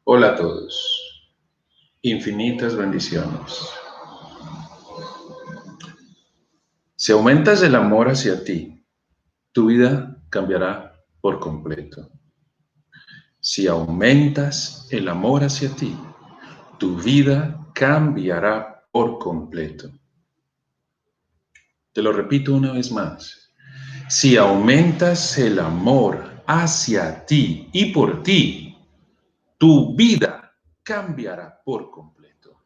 Hola a todos. Infinitas bendiciones. Si aumentas el amor hacia ti, tu vida cambiará por completo. Si aumentas el amor hacia ti, tu vida cambiará por completo. Te lo repito una vez más. Si aumentas el amor hacia ti y por ti, tu vida cambiará por completo.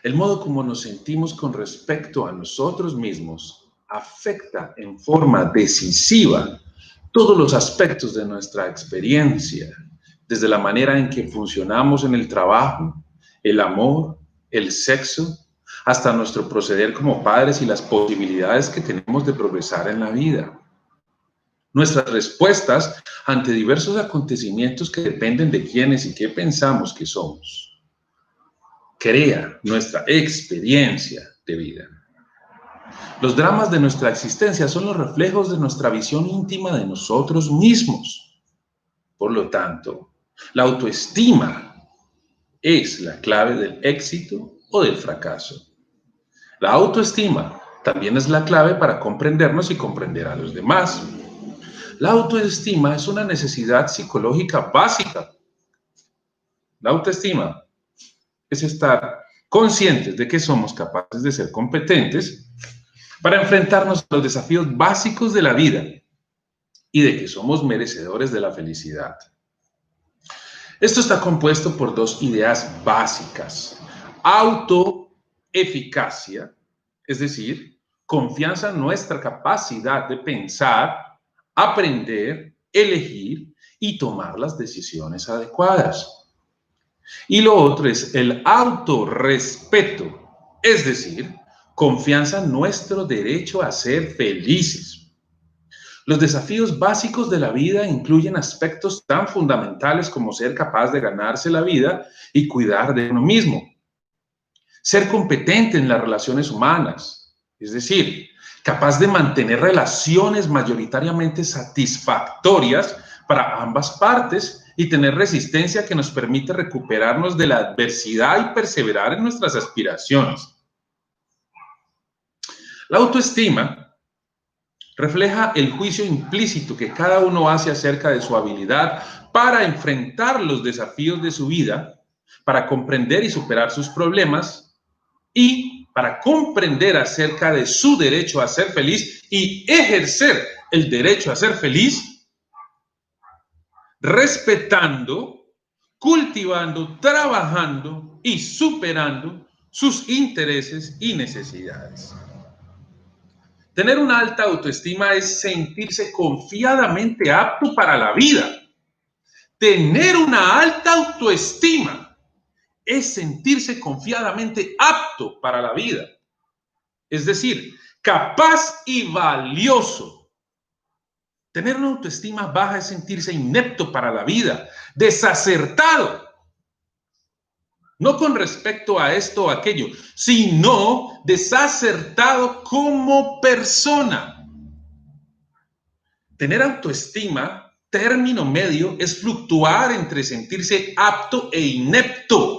El modo como nos sentimos con respecto a nosotros mismos afecta en forma decisiva todos los aspectos de nuestra experiencia, desde la manera en que funcionamos en el trabajo, el amor, el sexo, hasta nuestro proceder como padres y las posibilidades que tenemos de progresar en la vida. Nuestras respuestas ante diversos acontecimientos que dependen de quiénes y qué pensamos que somos crea nuestra experiencia de vida. Los dramas de nuestra existencia son los reflejos de nuestra visión íntima de nosotros mismos. Por lo tanto, la autoestima es la clave del éxito o del fracaso. La autoestima también es la clave para comprendernos y comprender a los demás. La autoestima es una necesidad psicológica básica. La autoestima es estar conscientes de que somos capaces de ser competentes para enfrentarnos a los desafíos básicos de la vida y de que somos merecedores de la felicidad. Esto está compuesto por dos ideas básicas: autoeficacia, es decir, confianza en nuestra capacidad de pensar, aprender, elegir y tomar las decisiones adecuadas. Y lo otro es el autorrespeto, es decir, confianza en nuestro derecho a ser felices. Los desafíos básicos de la vida incluyen aspectos tan fundamentales como ser capaz de ganarse la vida y cuidar de uno mismo. Ser competente en las relaciones humanas, es decir, capaz de mantener relaciones mayoritariamente satisfactorias para ambas partes y tener resistencia que nos permite recuperarnos de la adversidad y perseverar en nuestras aspiraciones. La autoestima refleja el juicio implícito que cada uno hace acerca de su habilidad para enfrentar los desafíos de su vida, para comprender y superar sus problemas y para comprender acerca de su derecho a ser feliz y ejercer el derecho a ser feliz, respetando, cultivando, trabajando y superando sus intereses y necesidades. Tener una alta autoestima es sentirse confiadamente apto para la vida. Tener una alta autoestima es sentirse confiadamente apto para la vida. Es decir, capaz y valioso. Tener una autoestima baja es sentirse inepto para la vida, desacertado. No con respecto a esto o aquello, sino desacertado como persona. Tener autoestima, término medio, es fluctuar entre sentirse apto e inepto,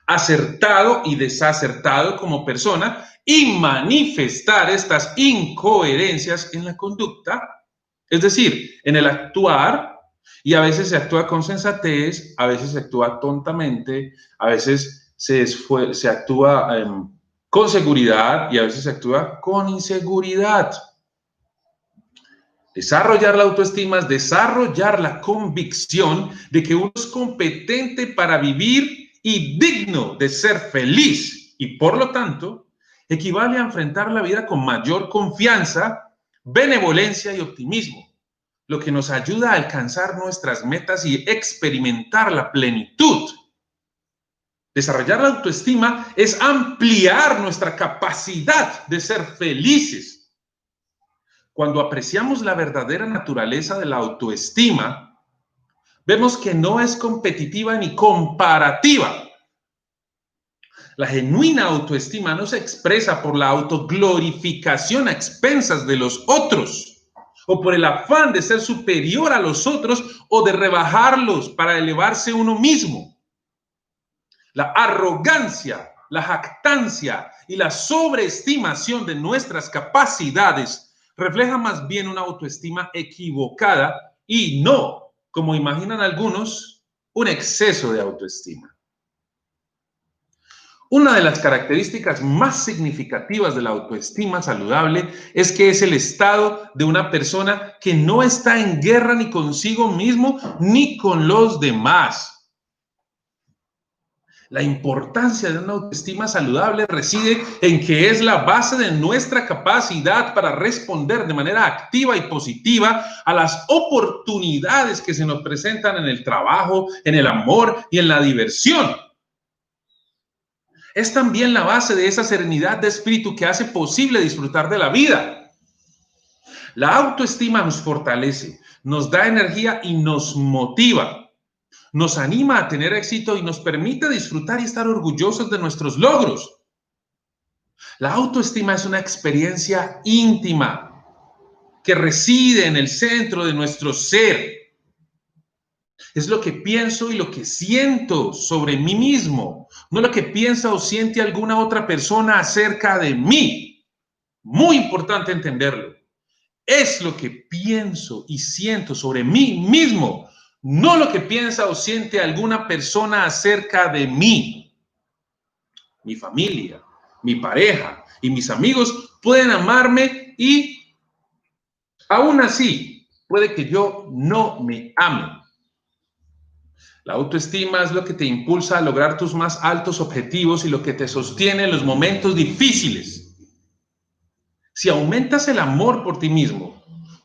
acertado y desacertado como persona y manifestar estas incoherencias en la conducta, es decir, en el actuar. Y a veces se actúa con sensatez, a veces se actúa tontamente, a veces se actúa con seguridad y a veces se actúa con inseguridad. Desarrollar la autoestima es desarrollar la convicción de que uno es competente para vivir y digno de ser feliz y por lo tanto equivale a enfrentar la vida con mayor confianza, benevolencia y optimismo, lo que nos ayuda a alcanzar nuestras metas y experimentar la plenitud. Desarrollar la autoestima es ampliar nuestra capacidad de ser felices. Cuando apreciamos la verdadera naturaleza de la autoestima, vemos que no es competitiva ni comparativa. La genuina autoestima no se expresa por la autoglorificación a expensas de los otros o por el afán de ser superior a los otros o de rebajarlos para elevarse uno mismo. La arrogancia, la jactancia y la sobreestimación de nuestras capacidades refleja más bien una autoestima equivocada y no, como imaginan algunos, un exceso de autoestima. Una de las características más significativas de la autoestima saludable es que es el estado de una persona que no está en guerra ni consigo mismo ni con los demás. La importancia de una autoestima saludable reside en que es la base de nuestra capacidad para responder de manera activa y positiva a las oportunidades que se nos presentan en el trabajo, en el amor y en la diversión. Es también la base de esa serenidad de espíritu que hace posible disfrutar de la vida. La autoestima nos fortalece, nos da energía y nos motiva. Nos anima a tener éxito y nos permite disfrutar y estar orgullosos de nuestros logros. La autoestima es una experiencia íntima que reside en el centro de nuestro ser. Es lo que pienso y lo que siento sobre mí mismo, no lo que piensa o siente alguna otra persona acerca de mí. Muy importante entenderlo. Es lo que pienso y siento sobre mí mismo, no lo que piensa o siente alguna persona acerca de mí. Mi familia, mi pareja y mis amigos pueden amarme y aún así puede que yo no me ame. La autoestima es lo que te impulsa a lograr tus más altos objetivos y lo que te sostiene en los momentos difíciles. Si aumentas el amor por ti mismo,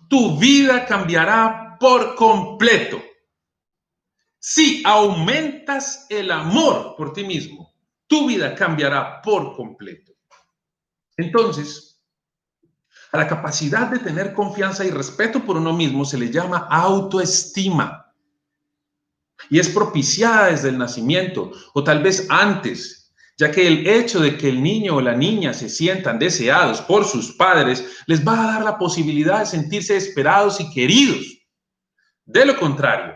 tu vida cambiará por completo. Si aumentas el amor por ti mismo, tu vida cambiará por completo. Entonces, a la capacidad de tener confianza y respeto por uno mismo se le llama autoestima. Y es propiciada desde el nacimiento, o tal vez antes, ya que el hecho de que el niño o la niña se sientan deseados por sus padres les va a dar la posibilidad de sentirse esperados y queridos. De lo contrario,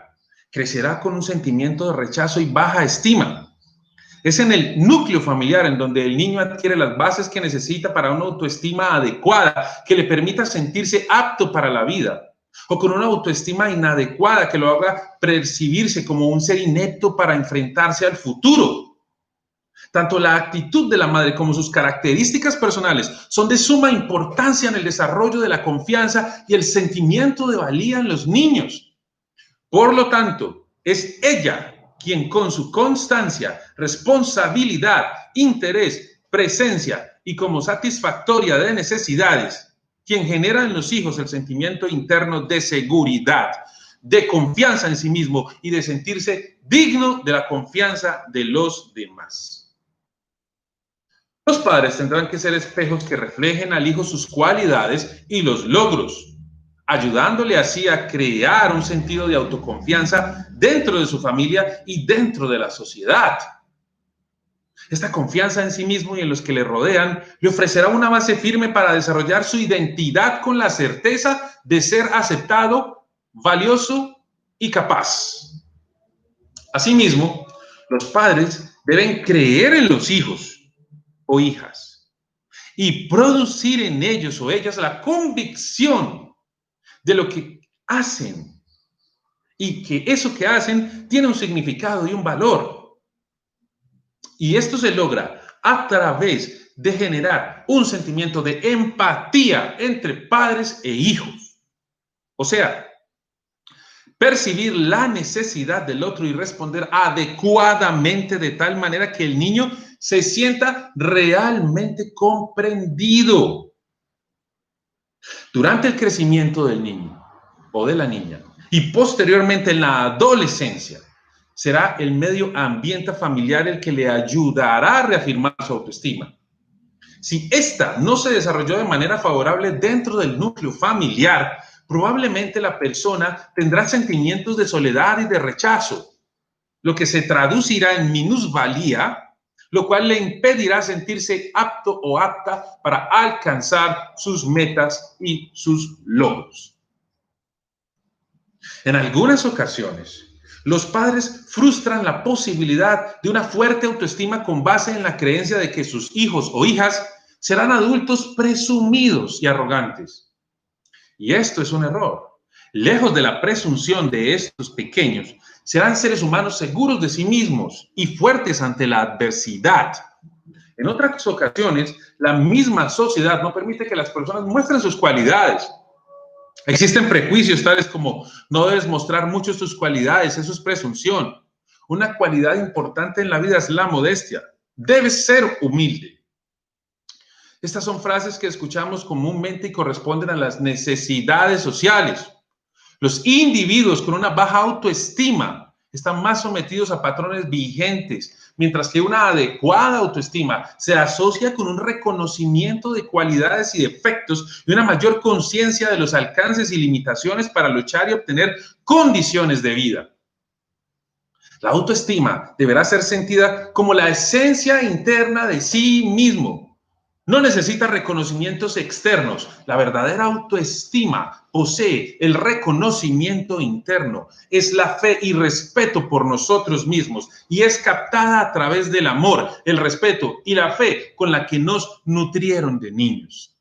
crecerá con un sentimiento de rechazo y baja estima. Es en el núcleo familiar en donde el niño adquiere las bases que necesita para una autoestima adecuada que le permita sentirse apto para la vida, o con una autoestima inadecuada que lo haga percibirse como un ser inepto para enfrentarse al futuro. Tanto la actitud de la madre como sus características personales son de suma importancia en el desarrollo de la confianza y el sentimiento de valía en los niños. Por lo tanto, es ella quien con su constancia, responsabilidad, interés, presencia y como satisfactoria de necesidades, quien genera en los hijos el sentimiento interno de seguridad, de confianza en sí mismo y de sentirse digno de la confianza de los demás. Los padres tendrán que ser espejos que reflejen al hijo sus cualidades y los logros, ayudándole así a crear un sentido de autoconfianza dentro de su familia y dentro de la sociedad. Esta confianza en sí mismo y en los que le rodean le ofrecerá una base firme para desarrollar su identidad con la certeza de ser aceptado, valioso y capaz. Asimismo, los padres deben creer en los hijos o hijas y producir en ellos o ellas la convicción de lo que hacen y que eso que hacen tiene un significado y un valor. Y esto se logra a través de generar un sentimiento de empatía entre padres e hijos. O sea, percibir la necesidad del otro y responder adecuadamente de tal manera que el niño se sienta realmente comprendido. Durante el crecimiento del niño o de la niña y posteriormente en la adolescencia, será el medio ambiente familiar el que le ayudará a reafirmar su autoestima. Si ésta no se desarrolló de manera favorable dentro del núcleo familiar, probablemente la persona tendrá sentimientos de soledad y de rechazo, lo que se traducirá en minusvalía, lo cual le impedirá sentirse apto o apta para alcanzar sus metas y sus logros. En algunas ocasiones, los padres frustran la posibilidad de una fuerte autoestima con base en la creencia de que sus hijos o hijas serán adultos presumidos y arrogantes. Y esto es un error. Lejos de la presunción de estos pequeños, serán seres humanos seguros de sí mismos y fuertes ante la adversidad. En otras ocasiones, la misma sociedad no permite que las personas muestren sus cualidades. Existen prejuicios tales como no debes mostrar mucho tus cualidades, eso es presunción. Una cualidad importante en la vida es la modestia. Debes ser humilde. Estas son frases que escuchamos comúnmente y corresponden a las necesidades sociales. Los individuos con una baja autoestima están más sometidos a patrones vigentes, mientras que una adecuada autoestima se asocia con un reconocimiento de cualidades y defectos y una mayor conciencia de los alcances y limitaciones para luchar y obtener condiciones de vida. La autoestima deberá ser sentida como la esencia interna de sí mismo. No necesita reconocimientos externos. La verdadera autoestima posee el reconocimiento interno. Es la fe y respeto por nosotros mismos y es captada a través del amor, el respeto y la fe con la que nos nutrieron de niños.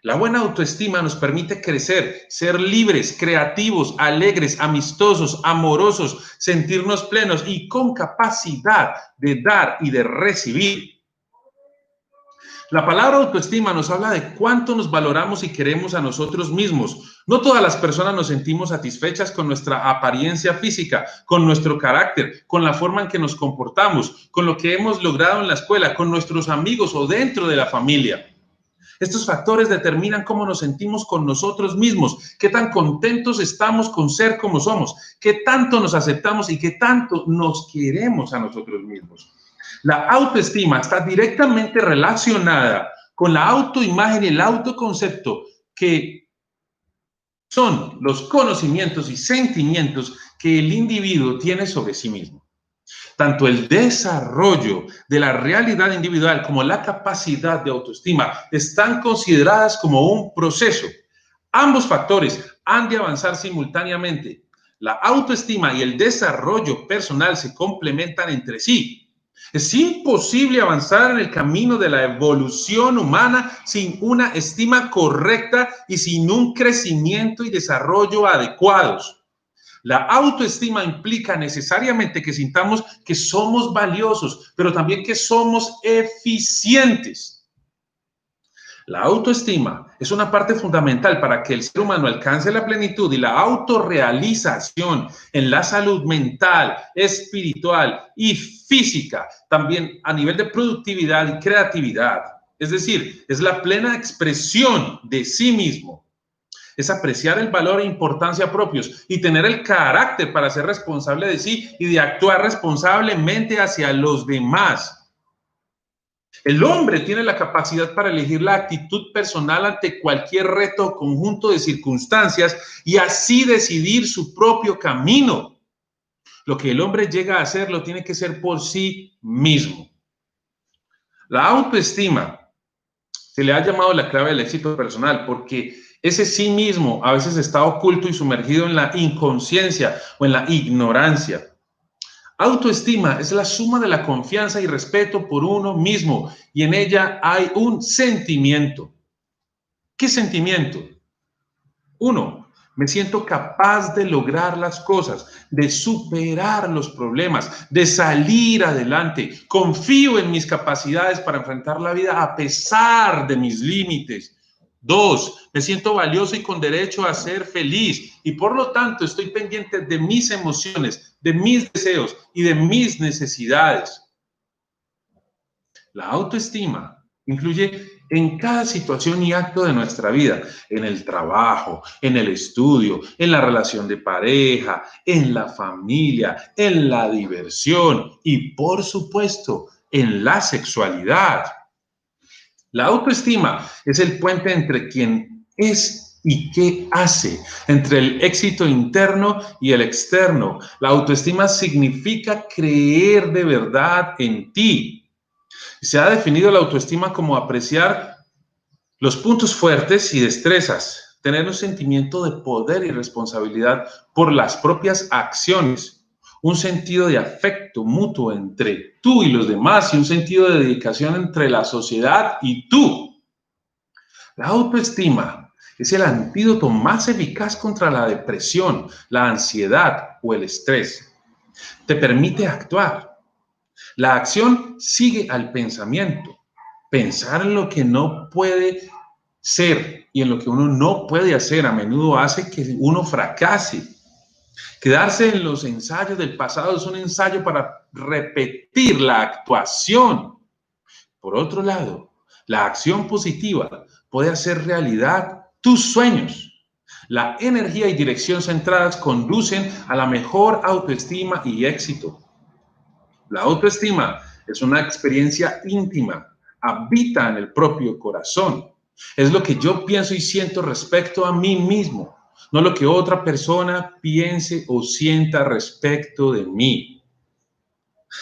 La buena autoestima nos permite crecer, ser libres, creativos, alegres, amistosos, amorosos, sentirnos plenos y con capacidad de dar y de recibir. La palabra autoestima nos habla de cuánto nos valoramos y queremos a nosotros mismos. No todas las personas nos sentimos satisfechas con nuestra apariencia física, con nuestro carácter, con la forma en que nos comportamos, con lo que hemos logrado en la escuela, con nuestros amigos o dentro de la familia. Estos factores determinan cómo nos sentimos con nosotros mismos, qué tan contentos estamos con ser como somos, qué tanto nos aceptamos y qué tanto nos queremos a nosotros mismos. La autoestima está directamente relacionada con la autoimagen y el autoconcepto, que son los conocimientos y sentimientos que el individuo tiene sobre sí mismo. Tanto el desarrollo de la realidad individual como la capacidad de autoestima están consideradas como un proceso. Ambos factores han de avanzar simultáneamente. La autoestima y el desarrollo personal se complementan entre sí. Es imposible avanzar en el camino de la evolución humana sin una estima correcta y sin un crecimiento y desarrollo adecuados. La autoestima implica necesariamente que sintamos que somos valiosos, pero también que somos eficientes. La autoestima es una parte fundamental para que el ser humano alcance la plenitud y la autorrealización en la salud mental, espiritual y física, también a nivel de productividad y creatividad. Es decir, es la plena expresión de sí mismo. Es apreciar el valor e importancia propios y tener el carácter para ser responsable de sí y de actuar responsablemente hacia los demás. El hombre tiene la capacidad para elegir la actitud personal ante cualquier reto o conjunto de circunstancias y así decidir su propio camino. Lo que el hombre llega a hacer lo tiene que hacer por sí mismo. La autoestima se le ha llamado la clave del éxito personal porque ese sí mismo a veces está oculto y sumergido en la inconsciencia o en la ignorancia. Autoestima es la suma de la confianza y respeto por uno mismo y en ella hay un sentimiento. ¿Qué sentimiento? 1. Me siento capaz de lograr las cosas, de superar los problemas, de salir adelante. Confío en mis capacidades para enfrentar la vida a pesar de mis límites. 2. Me siento valioso y con derecho a ser feliz y por lo tanto estoy pendiente de mis emociones, de mis deseos y de mis necesidades. La autoestima influye en cada situación y acto de nuestra vida, en el trabajo, en el estudio, en la relación de pareja, en la familia, en la diversión y, por supuesto, en la sexualidad. La autoestima es el puente entre quien es y qué hace, entre el éxito interno y el externo. La autoestima significa creer de verdad en ti. Se ha definido la autoestima como apreciar los puntos fuertes y destrezas, tener un sentimiento de poder y responsabilidad por las propias acciones, un sentido de afecto mutuo entre tú y los demás y un sentido de dedicación entre la sociedad y tú. La autoestima es el antídoto más eficaz contra la depresión, la ansiedad o el estrés. Te permite actuar. La acción sigue al pensamiento. Pensar en lo que no puede ser y en lo que uno no puede hacer a menudo hace que uno fracase. Quedarse en los ensayos del pasado es un ensayo para repetir la actuación. Por otro lado, la acción positiva puede hacer realidad tus sueños. La energía y dirección centradas conducen a la mejor autoestima y éxito. La autoestima es una experiencia íntima, habita en el propio corazón. Es lo que yo pienso y siento respecto a mí mismo, no lo que otra persona piense o sienta respecto de mí.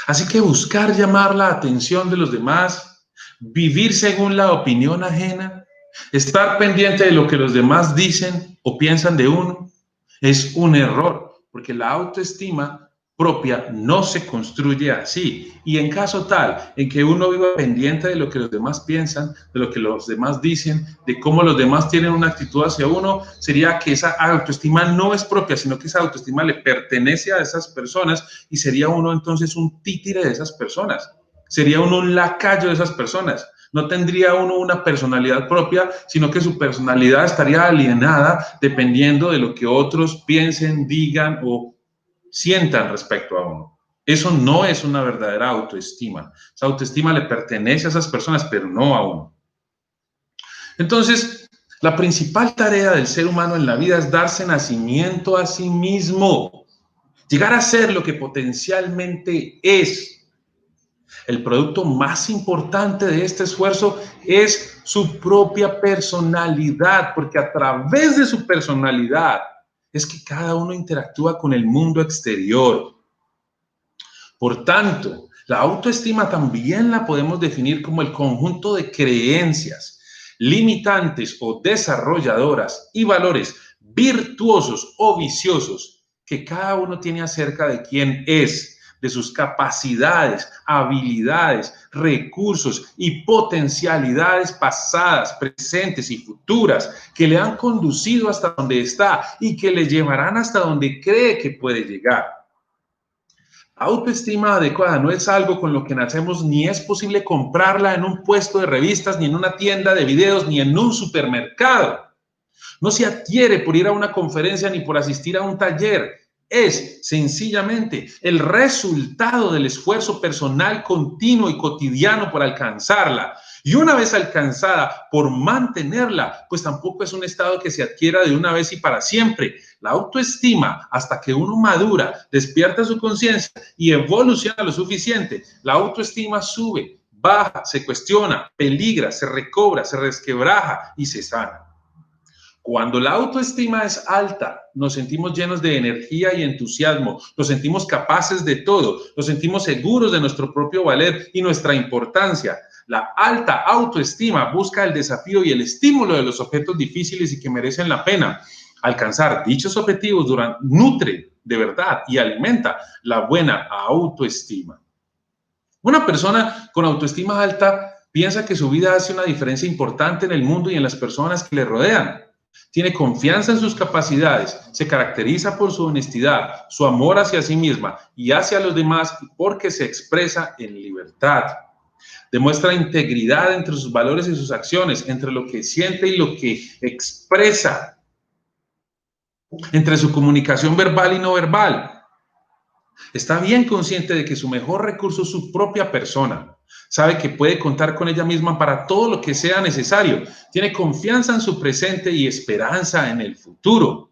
Así que buscar llamar la atención de los demás, vivir según la opinión ajena, estar pendiente de lo que los demás dicen o piensan de uno, es un error, porque la autoestima propia no se construye así. Y en caso tal en que uno viva pendiente de lo que los demás piensan, de lo que los demás dicen, de cómo los demás tienen una actitud hacia uno, sería que esa autoestima no es propia, sino que esa autoestima le pertenece a esas personas y sería uno entonces un títere de esas personas. Sería uno un lacayo de esas personas. No tendría uno una personalidad propia, sino que su personalidad estaría alienada dependiendo de lo que otros piensen, digan o sientan respecto a uno. Eso no es una verdadera autoestima. Esa autoestima le pertenece a esas personas, pero no a uno. Entonces, la principal tarea del ser humano en la vida es darse nacimiento a sí mismo, llegar a ser lo que potencialmente es. El producto más importante de este esfuerzo es su propia personalidad, porque a través de su personalidad es que cada uno interactúa con el mundo exterior. Por tanto, la autoestima también la podemos definir como el conjunto de creencias limitantes o desarrolladoras y valores virtuosos o viciosos que cada uno tiene acerca de quién es, de sus capacidades, habilidades, recursos y potencialidades pasadas, presentes y futuras que le han conducido hasta donde está y que le llevarán hasta donde cree que puede llegar. La autoestima adecuada no es algo con lo que nacemos, ni es posible comprarla en un puesto de revistas, ni en una tienda de videos, ni en un supermercado. No se adquiere por ir a una conferencia ni por asistir a un taller. Es sencillamente el resultado del esfuerzo personal continuo y cotidiano por alcanzarla. Y una vez alcanzada, por mantenerla, pues tampoco es un estado que se adquiera de una vez y para siempre. La autoestima, hasta que uno madura, despierta su conciencia y evoluciona lo suficiente, la autoestima sube, baja, se cuestiona, peligra, se recobra, se resquebraja y se sana. Cuando la autoestima es alta, nos sentimos llenos de energía y entusiasmo, nos sentimos capaces de todo, nos sentimos seguros de nuestro propio valer y nuestra importancia. La alta autoestima busca el desafío y el estímulo de los objetos difíciles y que merecen la pena. Alcanzar dichos objetivos nutre de verdad y alimenta la buena autoestima. Una persona con autoestima alta piensa que su vida hace una diferencia importante en el mundo y en las personas que le rodean. Tiene confianza en sus capacidades, se caracteriza por su honestidad, su amor hacia sí misma y hacia los demás porque se expresa en libertad. Demuestra integridad entre sus valores y sus acciones, entre lo que siente y lo que expresa, entre su comunicación verbal y no verbal. Está bien consciente de que su mejor recurso es su propia persona. Sabe que puede contar con ella misma para todo lo que sea necesario. Tiene confianza en su presente y esperanza en el futuro.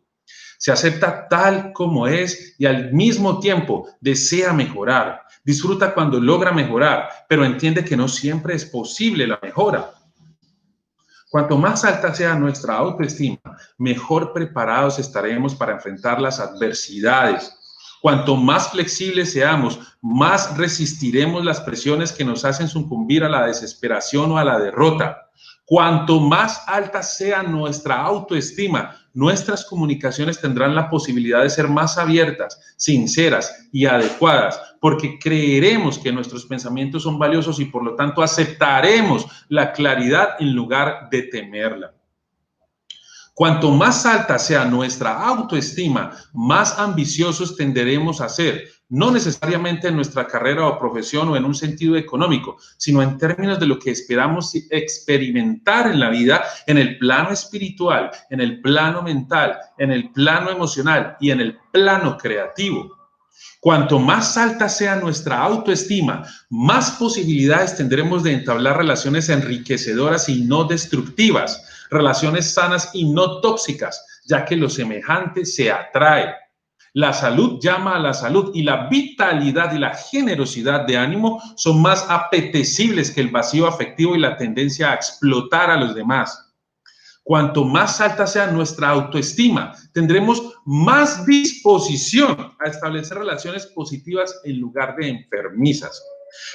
Se acepta tal como es y al mismo tiempo desea mejorar. Disfruta cuando logra mejorar, pero entiende que no siempre es posible la mejora. Cuanto más alta sea nuestra autoestima, mejor preparados estaremos para enfrentar las adversidades. Cuanto más flexibles seamos, más resistiremos las presiones que nos hacen sucumbir a la desesperación o a la derrota. Cuanto más alta sea nuestra autoestima, nuestras comunicaciones tendrán la posibilidad de ser más abiertas, sinceras y adecuadas, porque creeremos que nuestros pensamientos son valiosos y por lo tanto aceptaremos la claridad en lugar de temerla. Cuanto más alta sea nuestra autoestima, más ambiciosos tenderemos a ser, no necesariamente en nuestra carrera o profesión o en un sentido económico, sino en términos de lo que esperamos experimentar en la vida, en el plano espiritual, en el plano mental, en el plano emocional y en el plano creativo. Cuanto más alta sea nuestra autoestima, más posibilidades tendremos de entablar relaciones enriquecedoras y no destructivas, relaciones sanas y no tóxicas, ya que lo semejante se atrae. La salud llama a la salud y la vitalidad y la generosidad de ánimo son más apetecibles que el vacío afectivo y la tendencia a explotar a los demás. Cuanto más alta sea nuestra autoestima, tendremos más disposición a establecer relaciones positivas en lugar de enfermizas.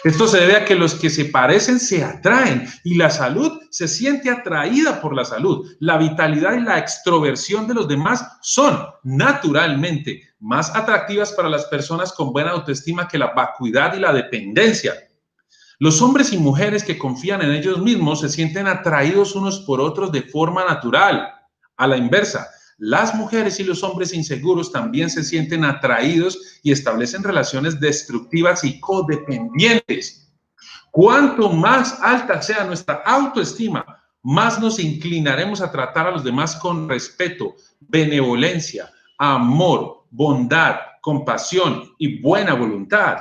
Esto se debe a que los que se parecen se atraen y la salud se siente atraída por la salud. La vitalidad y la extroversión de los demás son naturalmente más atractivas para las personas con buena autoestima que la vacuidad y la dependencia. Los hombres y mujeres que confían en ellos mismos se sienten atraídos unos por otros de forma natural. A la inversa, las mujeres y los hombres inseguros también se sienten atraídos y establecen relaciones destructivas y codependientes. Cuanto más alta sea nuestra autoestima, más nos inclinaremos a tratar a los demás con respeto, benevolencia, amor, bondad, compasión y buena voluntad,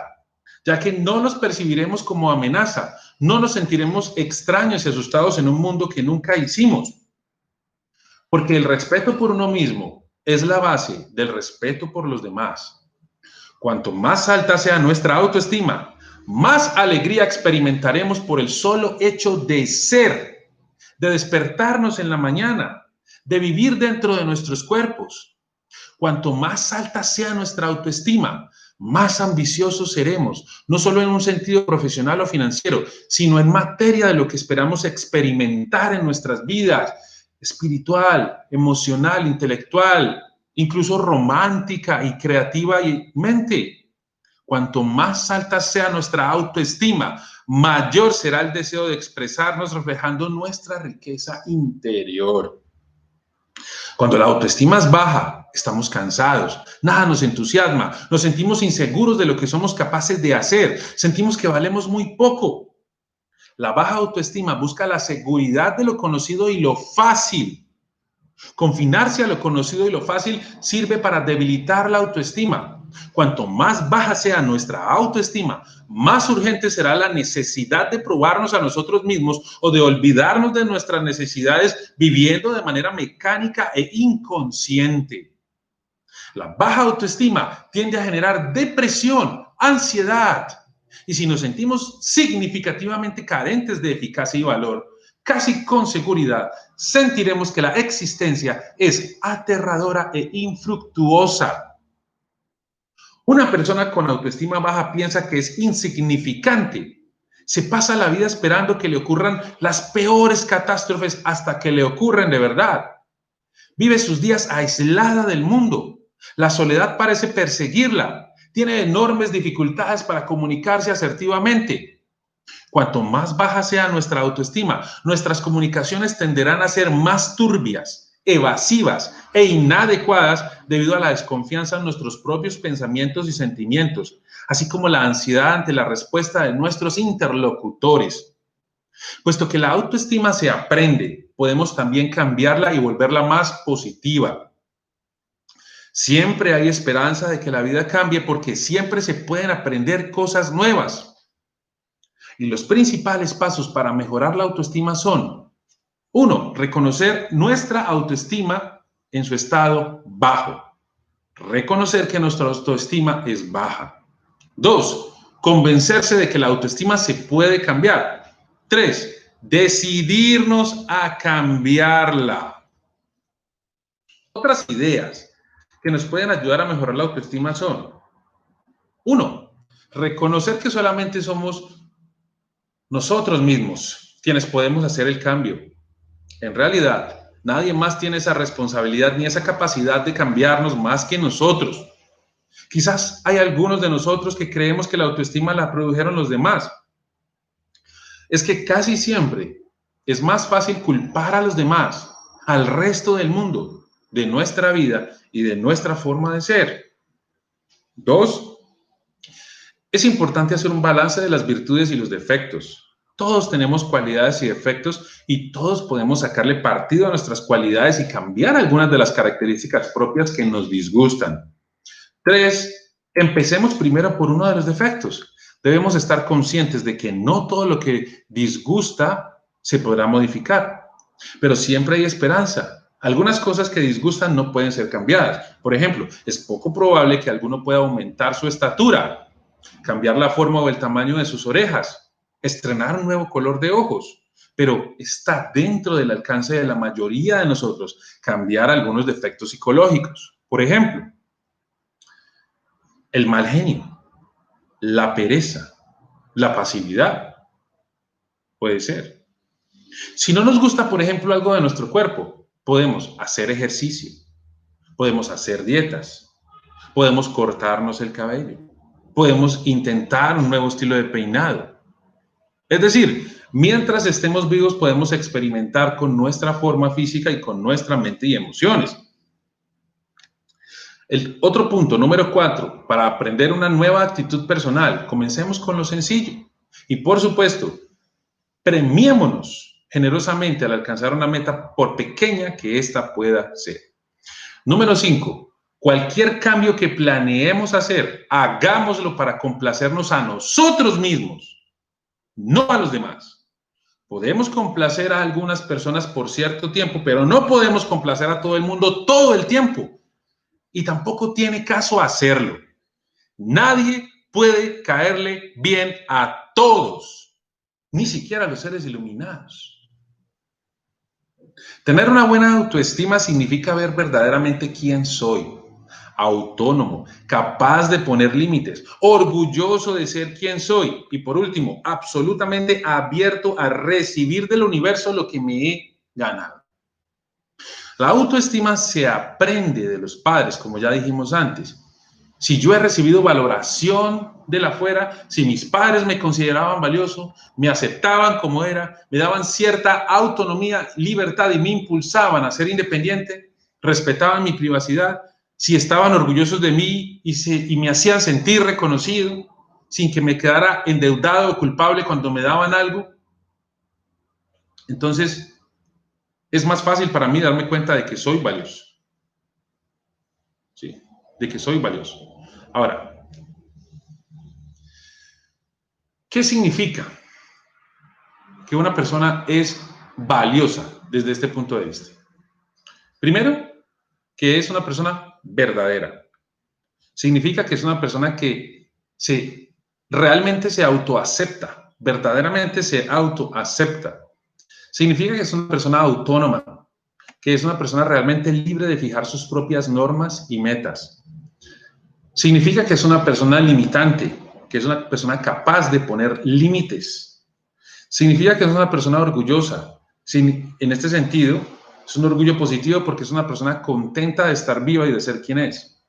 ya que no nos percibiremos como amenaza, no nos sentiremos extraños y asustados en un mundo que nunca hicimos. Porque el respeto por uno mismo es la base del respeto por los demás. Cuanto más alta sea nuestra autoestima, más alegría experimentaremos por el solo hecho de ser, de despertarnos en la mañana, de vivir dentro de nuestros cuerpos. Cuanto más alta sea nuestra autoestima, más ambiciosos seremos, no solo en un sentido profesional o financiero, sino en materia de lo que esperamos experimentar en nuestras vidas, espiritual, emocional, intelectual, incluso romántica y creativamente. Cuanto más alta sea nuestra autoestima, mayor será el deseo de expresarnos reflejando nuestra riqueza interior. Cuando la autoestima es baja, estamos cansados, nada nos entusiasma, nos sentimos inseguros de lo que somos capaces de hacer, sentimos que valemos muy poco. La baja autoestima busca la seguridad de lo conocido y lo fácil. Confinarse a lo conocido y lo fácil sirve para debilitar la autoestima. Cuanto más baja sea nuestra autoestima, más urgente será la necesidad de probarnos a nosotros mismos o de olvidarnos de nuestras necesidades viviendo de manera mecánica e inconsciente. La baja autoestima tiende a generar depresión, ansiedad. Y si nos sentimos significativamente carentes de eficacia y valor, casi con seguridad sentiremos que la existencia es aterradora e infructuosa. Una persona con autoestima baja piensa que es insignificante. Se pasa la vida esperando que le ocurran las peores catástrofes hasta que le ocurren de verdad. Vive sus días aislada del mundo. La soledad parece perseguirla. Tiene enormes dificultades para comunicarse asertivamente. Cuanto más baja sea nuestra autoestima, nuestras comunicaciones tenderán a ser más turbias, evasivas e inadecuadas debido a la desconfianza en nuestros propios pensamientos y sentimientos, así como la ansiedad ante la respuesta de nuestros interlocutores. Puesto que la autoestima se aprende, podemos también cambiarla y volverla más positiva. Siempre hay esperanza de que la vida cambie porque siempre se pueden aprender cosas nuevas. Y los principales pasos para mejorar la autoestima son: 1. Reconocer nuestra autoestima en su estado bajo. Reconocer que nuestra autoestima es baja. 2. Convencerse de que la autoestima se puede cambiar. 3. Decidirnos a cambiarla. Otras ideas que nos pueden ayudar a mejorar la autoestima son: 1. Reconocer que solamente somos nosotros mismos quienes podemos hacer el cambio. En realidad, nadie más tiene esa responsabilidad ni esa capacidad de cambiarnos más que nosotros. Quizás hay algunos de nosotros que creemos que la autoestima la produjeron los demás. Es que casi siempre es más fácil culpar a los demás, al resto del mundo, de nuestra vida y de nuestra forma de ser. 2, es importante hacer un balance de las virtudes y los defectos. Todos tenemos cualidades y defectos y todos podemos sacarle partido a nuestras cualidades y cambiar algunas de las características propias que nos disgustan. 3, empecemos primero por uno de los defectos. Debemos estar conscientes de que no todo lo que disgusta se podrá modificar, pero siempre hay esperanza. Algunas cosas que disgustan no pueden ser cambiadas. Por ejemplo, es poco probable que alguno pueda aumentar su estatura, cambiar la forma o el tamaño de sus orejas, estrenar un nuevo color de ojos, pero está dentro del alcance de la mayoría de nosotros cambiar algunos defectos psicológicos. Por ejemplo, el mal genio, la pereza, la pasividad, puede ser. Si no nos gusta, por ejemplo, algo de nuestro cuerpo, podemos hacer ejercicio, podemos hacer dietas, podemos cortarnos el cabello, podemos intentar un nuevo estilo de peinado. Es decir, mientras estemos vivos podemos experimentar con nuestra forma física y con nuestra mente y emociones. El otro punto, número 4, para aprender una nueva actitud personal, comencemos con lo sencillo. Y por supuesto, premiémonos generosamente al alcanzar una meta, por pequeña que ésta pueda ser. Número 5, cualquier cambio que planeemos hacer, hagámoslo para complacernos a nosotros mismos, no a los demás. Podemos complacer a algunas personas por cierto tiempo, pero no podemos complacer a todo el mundo todo el tiempo. Y tampoco tiene caso hacerlo. Nadie puede caerle bien a todos, ni siquiera a los seres iluminados. Tener una buena autoestima significa ver verdaderamente quién soy, autónomo, capaz de poner límites, orgulloso de ser quien soy y por último, absolutamente abierto a recibir del universo lo que me he ganado. La autoestima se aprende de los padres, como ya dijimos antes. Si yo he recibido valoración de la afuera, si mis padres me consideraban valioso, me aceptaban como era, me daban cierta autonomía, libertad y me impulsaban a ser independiente, respetaban mi privacidad, si estaban orgullosos de mí y me hacían sentir reconocido, sin que me quedara endeudado o culpable cuando me daban algo, entonces es más fácil para mí darme cuenta de que soy valioso. Sí, de que soy valioso. Ahora, ¿qué significa que una persona es valiosa desde este punto de vista? Primero, que es una persona verdadera. Significa que es una persona que realmente se autoacepta, verdaderamente se autoacepta. Significa que es una persona autónoma, que es una persona realmente libre de fijar sus propias normas y metas. Significa que es una persona limitante, que es una persona capaz de poner límites. Significa que es una persona orgullosa. En este sentido, es un orgullo positivo porque es una persona contenta de estar viva y de ser quien es.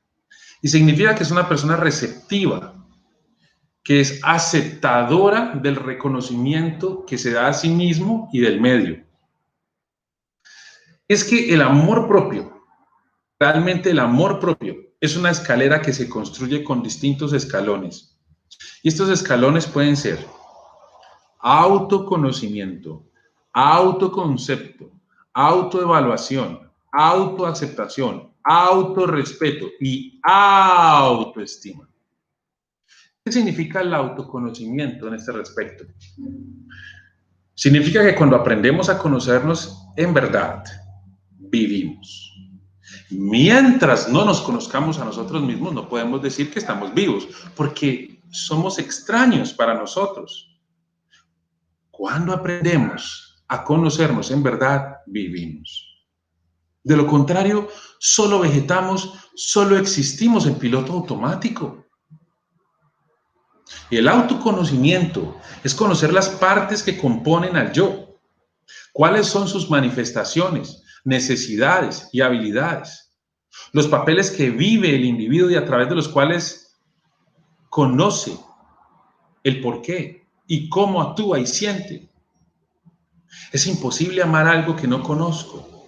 Y significa que es una persona receptiva, que es aceptadora del reconocimiento que se da a sí mismo y del medio. Es que el amor propio, realmente el amor propio, es una escalera que se construye con distintos escalones. Y estos escalones pueden ser autoconocimiento, autoconcepto, autoevaluación, autoaceptación, autorrespeto y autoestima. ¿Qué significa el autoconocimiento en este respecto? Significa que cuando aprendemos a conocernos en verdad, vivimos. Mientras no nos conozcamos a nosotros mismos, no podemos decir que estamos vivos, porque somos extraños para nosotros. Cuando aprendemos a conocernos en verdad, vivimos. De lo contrario, solo vegetamos, solo existimos en piloto automático. Y el autoconocimiento es conocer las partes que componen al yo. ¿Cuáles son sus manifestaciones, necesidades y habilidades? Los papeles que vive el individuo y a través de los cuales conoce el por qué y cómo actúa y siente. Es imposible amar algo que no conozco.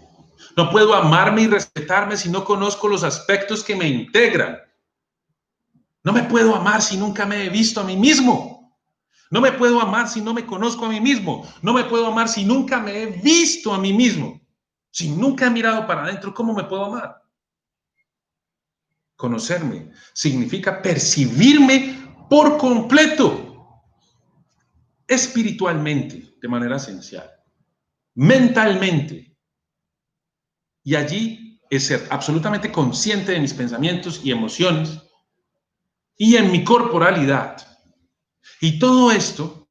No puedo amarme y respetarme si no conozco los aspectos que me integran. No me puedo amar si nunca me he visto a mí mismo. No me puedo amar si no me conozco a mí mismo. No me puedo amar si nunca me he visto a mí mismo. Si nunca he mirado para adentro, ¿cómo me puedo amar? Conocerme significa percibirme por completo, espiritualmente, de manera esencial, mentalmente. Y allí es ser absolutamente consciente de mis pensamientos y emociones y en mi corporalidad. Y todo esto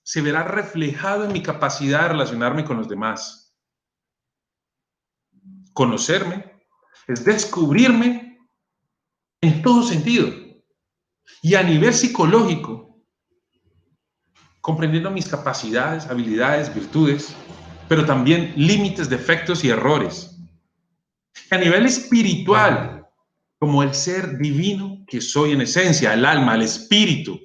se verá reflejado en mi capacidad de relacionarme con los demás. Conocerme es descubrirme en todo sentido. Y a nivel psicológico, comprendiendo mis capacidades, habilidades, virtudes, pero también límites, defectos y errores. A nivel espiritual, como el ser divino que soy en esencia, el alma, el espíritu.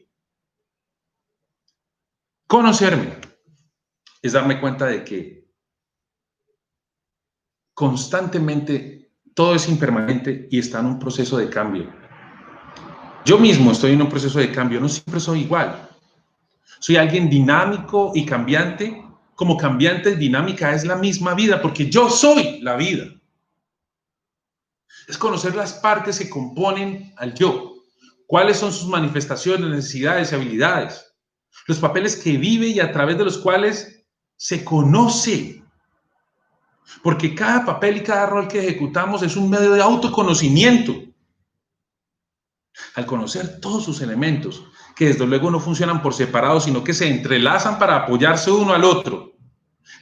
Conocerme es darme cuenta de que constantemente todo es impermanente y está en un proceso de cambio. Yo mismo estoy en un proceso de cambio, no siempre soy igual. Soy alguien dinámico y cambiante. Como cambiante y dinámica es la misma vida, porque yo soy la vida. Es conocer las partes que componen al yo. ¿Cuáles son sus manifestaciones, necesidades y habilidades? Los papeles que vive y a través de los cuales se conoce. Porque cada papel y cada rol que ejecutamos es un medio de autoconocimiento. Al conocer todos sus elementos, que desde luego no funcionan por separado, sino que se entrelazan para apoyarse uno al otro,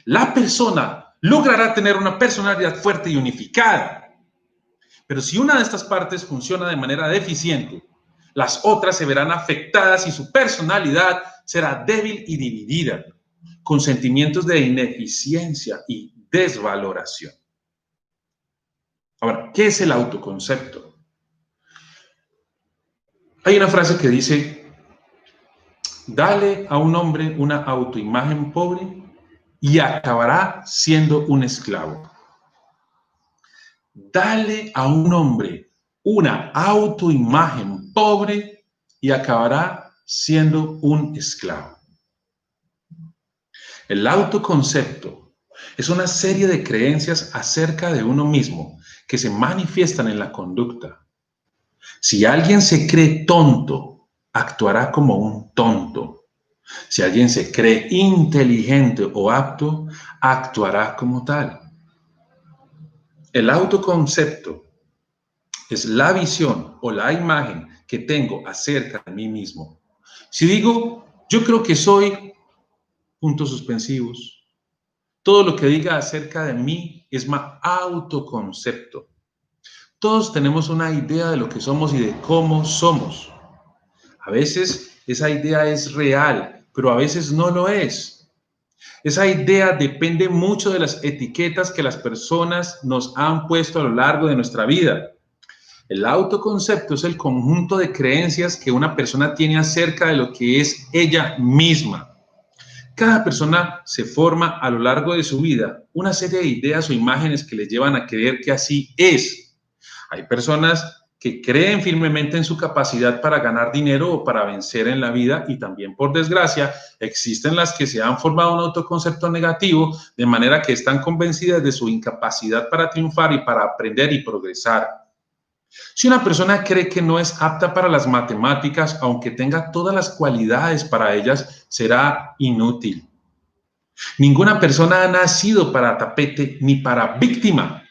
la persona logrará tener una personalidad fuerte y unificada. Pero si una de estas partes funciona de manera deficiente, las otras se verán afectadas y su personalidad será débil y dividida, con sentimientos de ineficiencia y desvaloración. Ahora, ¿qué es el autoconcepto? Hay una frase que dice: dale a un hombre una autoimagen pobre y acabará siendo un esclavo. Dale a un hombre una autoimagen pobre y acabará siendo un esclavo. El autoconcepto es una serie de creencias acerca de uno mismo que se manifiestan en la conducta. Si alguien se cree tonto, actuará como un tonto. Si alguien se cree inteligente o apto, actuará como tal. El autoconcepto es la visión o la imagen que tengo acerca de mí mismo. Si digo, yo creo que soy, puntos suspensivos, todo lo que diga acerca de mí es mi autoconcepto. Todos tenemos una idea de lo que somos y de cómo somos. A veces esa idea es real, pero a veces no lo es. Esa idea depende mucho de las etiquetas que las personas nos han puesto a lo largo de nuestra vida. El autoconcepto es el conjunto de creencias que una persona tiene acerca de lo que es ella misma. Cada persona se forma a lo largo de su vida una serie de ideas o imágenes que le llevan a creer que así es. Hay personas que creen firmemente en su capacidad para ganar dinero o para vencer en la vida, y también, por desgracia, existen las que se han formado un autoconcepto negativo, de manera que están convencidas de su incapacidad para triunfar y para aprender y progresar. Si una persona cree que no es apta para las matemáticas, aunque tenga todas las cualidades para ellas, será inútil. Ninguna persona ha nacido para tapete ni para víctima.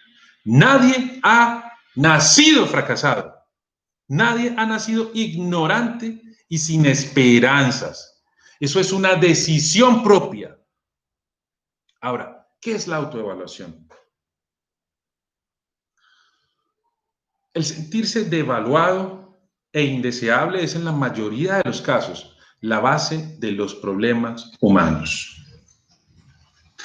Nadie ha nacido fracasado. Nadie ha nacido ignorante y sin esperanzas. Eso es una decisión propia. Ahora, ¿qué es la autoevaluación? El sentirse devaluado e indeseable es en la mayoría de los casos la base de los problemas humanos.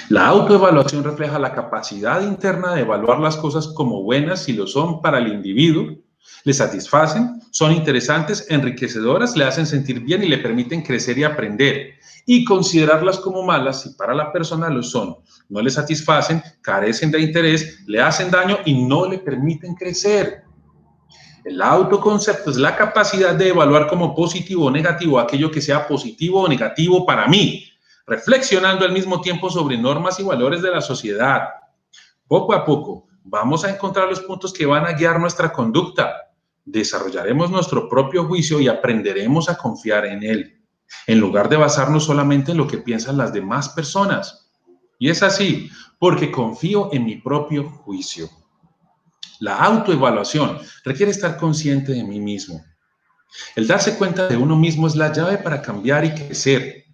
La autoevaluación refleja la capacidad interna de evaluar las cosas como buenas si lo son para el individuo, le satisfacen, son interesantes, enriquecedoras, le hacen sentir bien y le permiten crecer y aprender, y considerarlas como malas si para la persona lo son, no le satisfacen, carecen de interés, le hacen daño y no le permiten crecer. El autoconcepto es la capacidad de evaluar como positivo o negativo aquello que sea positivo o negativo para mí, reflexionando al mismo tiempo sobre normas y valores de la sociedad. Poco a poco vamos a encontrar los puntos que van a guiar nuestra conducta. Desarrollaremos nuestro propio juicio y aprenderemos a confiar en él, en lugar de basarnos solamente en lo que piensan las demás personas. Y es así, porque confío en mi propio juicio. La autoevaluación requiere estar consciente de mí mismo. El darse cuenta de uno mismo es la llave para cambiar y crecer.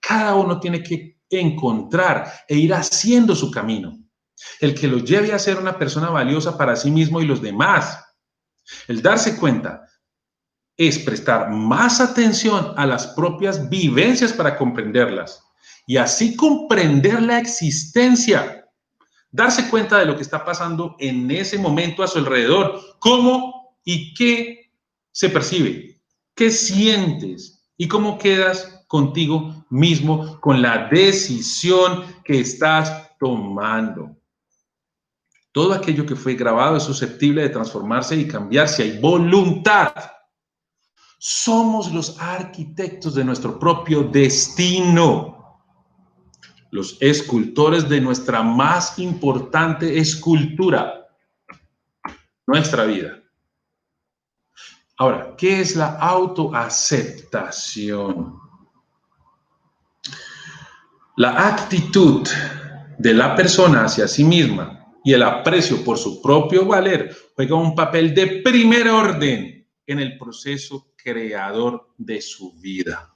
Cada uno tiene que encontrar e ir haciendo su camino, el que lo lleve a ser una persona valiosa para sí mismo y los demás. El darse cuenta es prestar más atención a las propias vivencias para comprenderlas y así comprender la existencia. Darse cuenta de lo que está pasando en ese momento a su alrededor, cómo y qué se percibe, qué sientes y cómo quedas contigo mismo con la decisión que estás tomando. Todo aquello que fue grabado es susceptible de transformarse y cambiar si hay voluntad. Somos los arquitectos de nuestro propio destino, los escultores de nuestra más importante escultura, nuestra vida. Ahora, ¿qué es la autoaceptación? La actitud de la persona hacia sí misma y el aprecio por su propio valer juega un papel de primer orden en el proceso creador de su vida.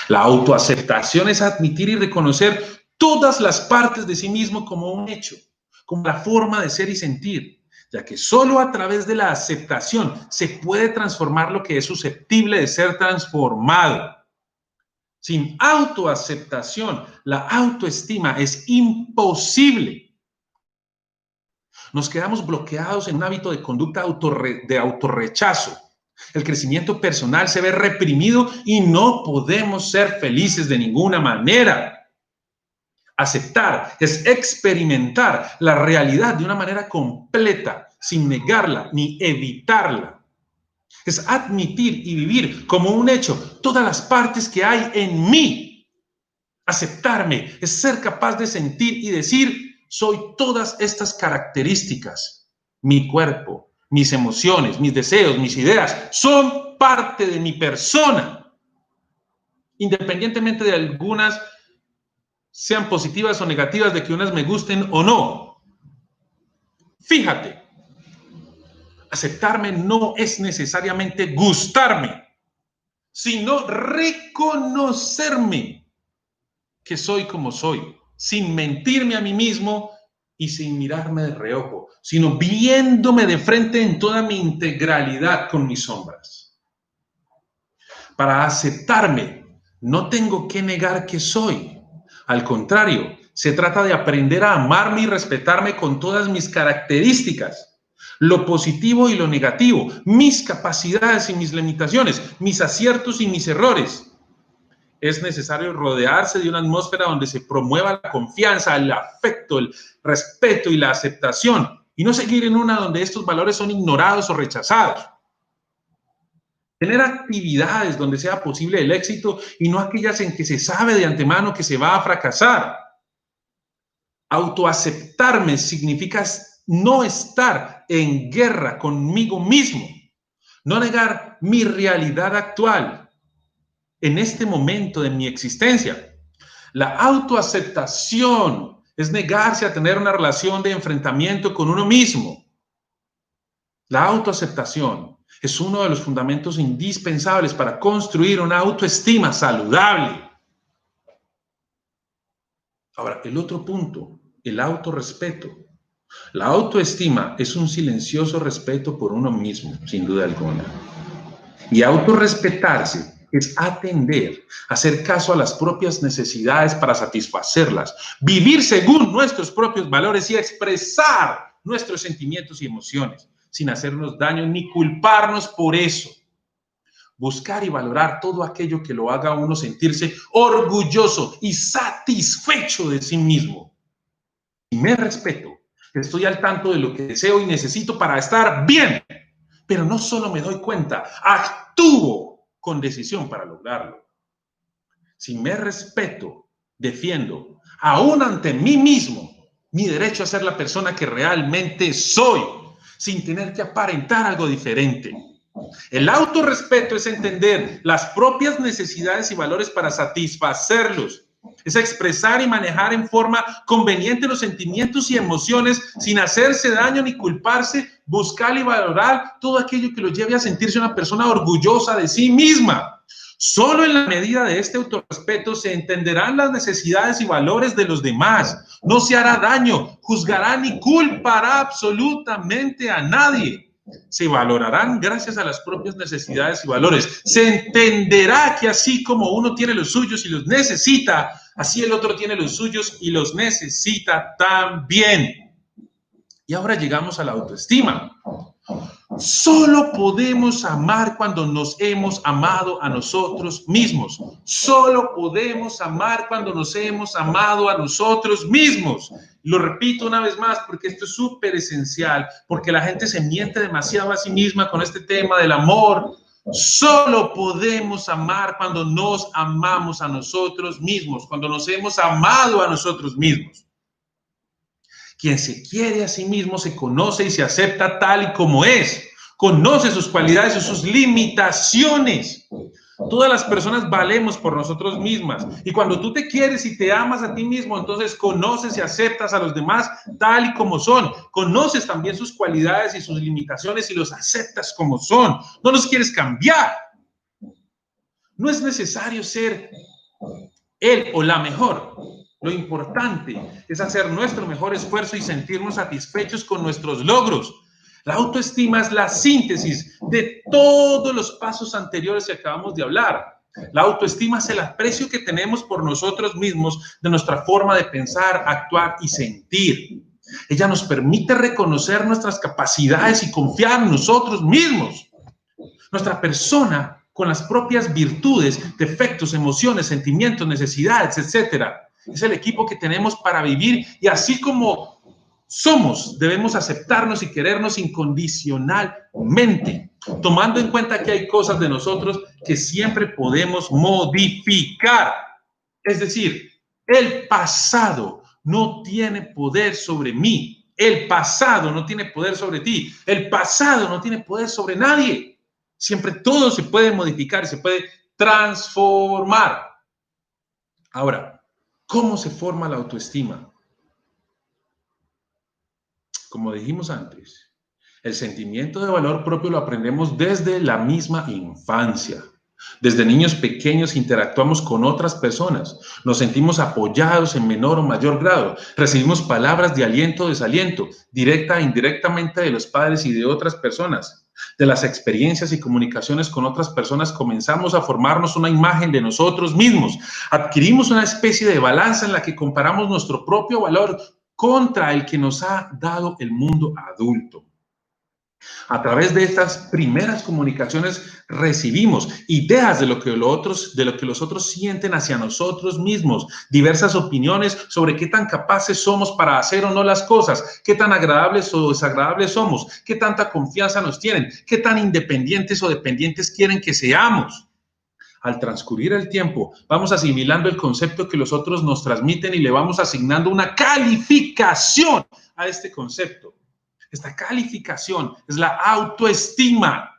La autoaceptación es admitir y reconocer todas las partes de sí mismo como un hecho, como la forma de ser y sentir, ya que solo a través de la aceptación se puede transformar lo que es susceptible de ser transformado. Sin autoaceptación, la autoestima es imposible. Nos quedamos bloqueados en un hábito de conducta de autorrechazo. El crecimiento personal se ve reprimido y no podemos ser felices de ninguna manera. Aceptar es experimentar la realidad de una manera completa, sin negarla ni evitarla. Es admitir y vivir como un hecho todas las partes que hay en mí. Aceptarme es ser capaz de sentir y decir, soy todas estas características. Mi cuerpo, mis emociones, mis deseos, mis ideas son parte de mi persona. Independientemente de algunas sean positivas o negativas, de que unas me gusten o no. Fíjate, aceptarme no es necesariamente gustarme, sino reconocerme que soy como soy, sin mentirme a mí mismo y sin mirarme de reojo, sino viéndome de frente en toda mi integralidad con mis sombras. Para aceptarme, no tengo que negar que soy. Al contrario, se trata de aprender a amarme y respetarme con todas mis características, lo positivo y lo negativo, mis capacidades y mis limitaciones, mis aciertos y mis errores. Es necesario rodearse de una atmósfera donde se promueva la confianza, el afecto, el respeto y la aceptación, y no seguir en una donde estos valores son ignorados o rechazados. Tener actividades donde sea posible el éxito y no aquellas en que se sabe de antemano que se va a fracasar. Autoaceptarme significa no estar en guerra conmigo mismo, no negar mi realidad actual en este momento de mi existencia. La autoaceptación es negarse a tener una relación de enfrentamiento con uno mismo. La autoaceptación es uno de los fundamentos indispensables para construir una autoestima saludable. Ahora, el otro punto, el autorrespeto. La autoestima es un silencioso respeto por uno mismo, sin duda alguna. Y autorrespetarse es atender, hacer caso a las propias necesidades para satisfacerlas, vivir según nuestros propios valores y expresar nuestros sentimientos y emociones, sin hacernos daño ni culparnos por eso. Buscar y valorar todo aquello que lo haga a uno sentirse orgulloso y satisfecho de sí mismo. Y me respeto, estoy al tanto de lo que deseo y necesito para estar bien, pero no solo me doy cuenta, actúo con decisión para lograrlo. Si me respeto, defiendo, aún ante mí mismo, mi derecho a ser la persona que realmente soy, sin tener que aparentar algo diferente. El autorrespeto es entender las propias necesidades y valores para satisfacerlos. Es expresar y manejar en forma conveniente los sentimientos y emociones sin hacerse daño ni culparse, buscar y valorar todo aquello que lo lleve a sentirse una persona orgullosa de sí misma. Solo en la medida de este autorrespeto se entenderán las necesidades y valores de los demás. No se hará daño, juzgará ni culpará absolutamente a nadie. Se valorarán gracias a las propias necesidades y valores. Se entenderá que así como uno tiene los suyos y los necesita, así el otro tiene los suyos y los necesita también. Y ahora llegamos a la autoestima. Solo podemos amar cuando nos hemos amado a nosotros mismos. Solo podemos amar cuando nos hemos amado a nosotros mismos. Lo repito una vez más porque esto es súper esencial, porque la gente se miente demasiado a sí misma con este tema del amor. Solo podemos amar cuando nos amamos a nosotros mismos, cuando nos hemos amado a nosotros mismos. Quien se quiere a sí mismo se conoce y se acepta tal y como es. Conoce sus cualidades y sus limitaciones. Todas las personas valemos por nosotros mismas. Y cuando tú te quieres y te amas a ti mismo, entonces conoces y aceptas a los demás tal y como son. Conoces también sus cualidades y sus limitaciones y los aceptas como son. No los quieres cambiar. No es necesario ser él o la mejor. Lo importante es hacer nuestro mejor esfuerzo y sentirnos satisfechos con nuestros logros. La autoestima es la síntesis de todos los pasos anteriores que acabamos de hablar. La autoestima es el aprecio que tenemos por nosotros mismos, de nuestra forma de pensar, actuar y sentir. Ella nos permite reconocer nuestras capacidades y confiar en nosotros mismos. Nuestra persona, con las propias virtudes, defectos, emociones, sentimientos, necesidades, etcétera, es el equipo que tenemos para vivir, y así como somos, debemos aceptarnos y querernos incondicionalmente, tomando en cuenta que hay cosas de nosotros que siempre podemos modificar. Es decir, el pasado no tiene poder sobre mí. El pasado no tiene poder sobre ti. El pasado no tiene poder sobre nadie. Siempre todo se puede modificar, se puede transformar. Ahora, ¿cómo se forma la autoestima? Como dijimos antes, el sentimiento de valor propio lo aprendemos desde la misma infancia. Desde niños pequeños interactuamos con otras personas, nos sentimos apoyados en menor o mayor grado, recibimos palabras de aliento o desaliento, directa e indirectamente de los padres y de otras personas. De las experiencias y comunicaciones con otras personas comenzamos a formarnos una imagen de nosotros mismos. Adquirimos una especie de balanza en la que comparamos nuestro propio valor contra el que nos ha dado el mundo adulto. A través de estas primeras comunicaciones recibimos ideas de lo que los otros sienten hacia nosotros mismos, diversas opiniones sobre qué tan capaces somos para hacer o no las cosas, qué tan agradables o desagradables somos, qué tanta confianza nos tienen, qué tan independientes o dependientes quieren que seamos. Al transcurrir el tiempo, vamos asimilando el concepto que los otros nos transmiten y le vamos asignando una calificación a este concepto. Esta calificación es la autoestima.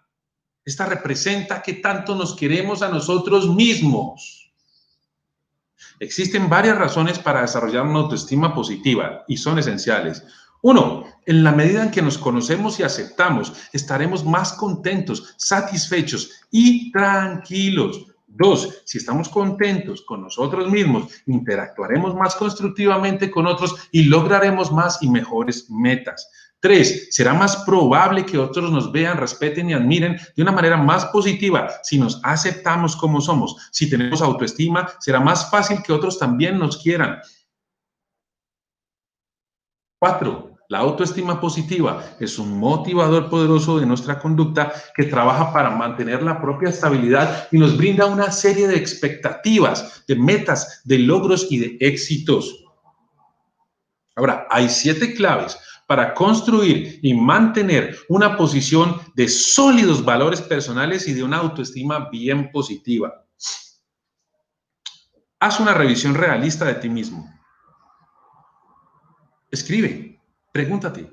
Esta representa qué tanto nos queremos a nosotros mismos. Existen varias razones para desarrollar una autoestima positiva y son esenciales. 1. En la medida en que nos conocemos y aceptamos, estaremos más contentos, satisfechos y tranquilos. 2. Si estamos contentos con nosotros mismos, interactuaremos más constructivamente con otros y lograremos más y mejores metas. 3, será más probable que otros nos vean, respeten y admiren de una manera más positiva si nos aceptamos como somos. Si tenemos autoestima, será más fácil que otros también nos quieran. 4, la autoestima positiva es un motivador poderoso de nuestra conducta que trabaja para mantener la propia estabilidad y nos brinda una serie de expectativas, de metas, de logros y de éxitos. Ahora, hay 7 claves para construir y mantener una posición de sólidos valores personales y de una autoestima bien positiva. Haz una revisión realista de ti mismo. Escribe, pregúntate,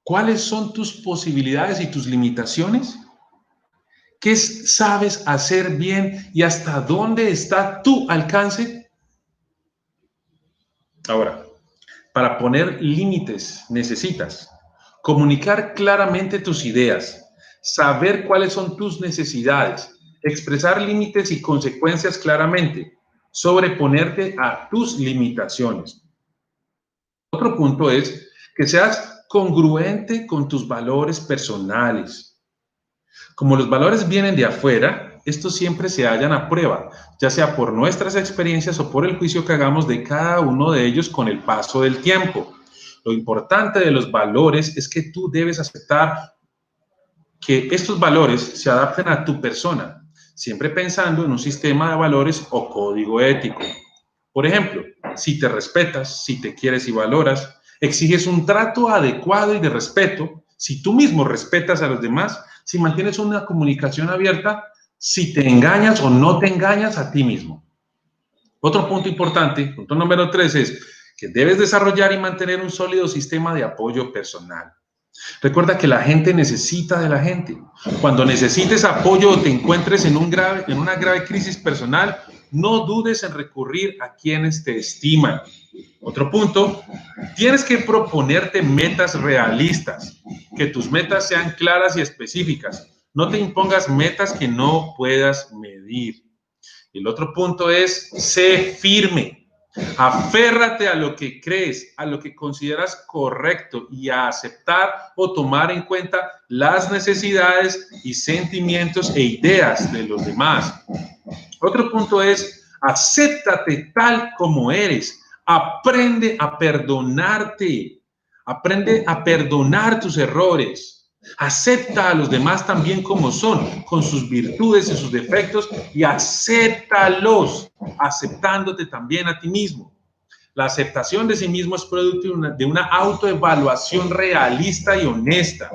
¿cuáles son tus posibilidades y tus limitaciones? ¿Qué sabes hacer bien y hasta dónde está tu alcance? Ahora, para poner límites necesitas comunicar claramente tus ideas, saber cuáles son tus necesidades, expresar límites y consecuencias claramente, sobreponerte a tus limitaciones. Otro punto es que seas congruente con tus valores personales. Como los valores vienen de afuera, estos siempre se hallan a prueba, ya sea por nuestras experiencias o por el juicio que hagamos de cada uno de ellos con el paso del tiempo. Lo importante de los valores es que tú debes aceptar que estos valores se adapten a tu persona, siempre pensando en un sistema de valores o código ético. Por ejemplo, si te respetas, si te quieres y valoras, exiges un trato adecuado y de respeto, si tú mismo respetas a los demás, si mantienes una comunicación abierta, si te engañas o no te engañas a ti mismo. Otro punto importante, punto número 3, es que debes desarrollar y mantener un sólido sistema de apoyo personal. Recuerda que la gente necesita de la gente. Cuando necesites apoyo o te encuentres en una grave crisis personal, no dudes en recurrir a quienes te estiman. Otro punto, tienes que proponerte metas realistas, que tus metas sean claras y específicas. No te impongas metas que no puedas medir. Y el otro punto es, sé firme. Aférrate a lo que crees, a lo que consideras correcto y a aceptar o tomar en cuenta las necesidades y sentimientos e ideas de los demás. Otro punto es, acéptate tal como eres. Aprende a perdonarte. Aprende a perdonar tus errores. Acepta a los demás también como son, con sus virtudes y sus defectos, y acéptalos, aceptándote también a ti mismo. La aceptación de sí mismo es producto de una autoevaluación realista y honesta.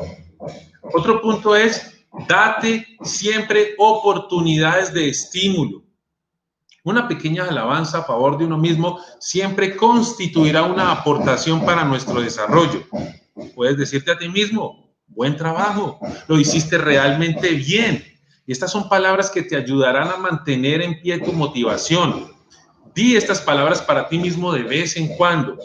Otro punto es, date siempre oportunidades de estímulo. Una pequeña alabanza a favor de uno mismo siempre constituirá una aportación para nuestro desarrollo. Puedes decirte a ti mismo, buen trabajo, lo hiciste realmente bien. Y estas son palabras que te ayudarán a mantener en pie tu motivación. Di estas palabras para ti mismo de vez en cuando.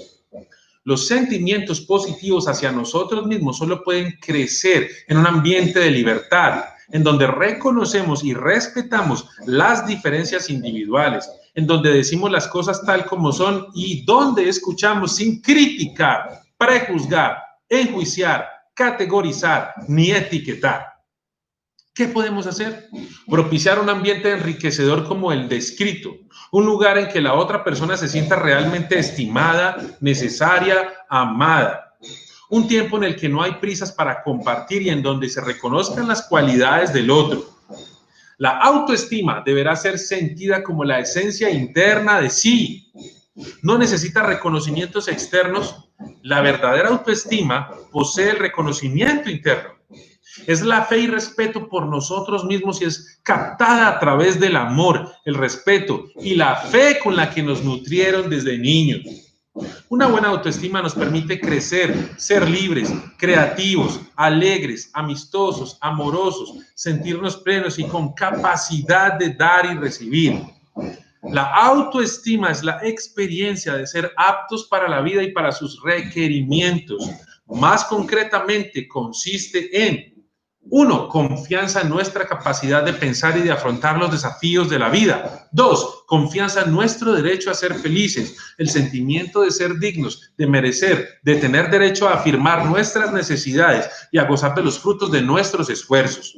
Los sentimientos positivos hacia nosotros mismos solo pueden crecer en un ambiente de libertad, en donde reconocemos y respetamos las diferencias individuales, en donde decimos las cosas tal como son y donde escuchamos sin criticar, prejuzgar, enjuiciar, categorizar ni etiquetar. ¿Qué podemos hacer? Propiciar un ambiente enriquecedor como el descrito, un lugar en que la otra persona se sienta realmente estimada, necesaria, amada. Un tiempo en el que no hay prisas para compartir y en donde se reconozcan las cualidades del otro. La autoestima deberá ser sentida como la esencia interna de sí. No necesita reconocimientos externos. La verdadera autoestima posee el reconocimiento interno. Es la fe y respeto por nosotros mismos y es captada a través del amor, el respeto y la fe con la que nos nutrieron desde niños. Una buena autoestima nos permite crecer, ser libres, creativos, alegres, amistosos, amorosos, sentirnos plenos y con capacidad de dar y recibir. La autoestima es la experiencia de ser aptos para la vida y para sus requerimientos. Más concretamente, consiste en 1, confianza en nuestra capacidad de pensar y de afrontar los desafíos de la vida. 2, confianza en nuestro derecho a ser felices, el sentimiento de ser dignos, de merecer, de tener derecho a afirmar nuestras necesidades y a gozar de los frutos de nuestros esfuerzos.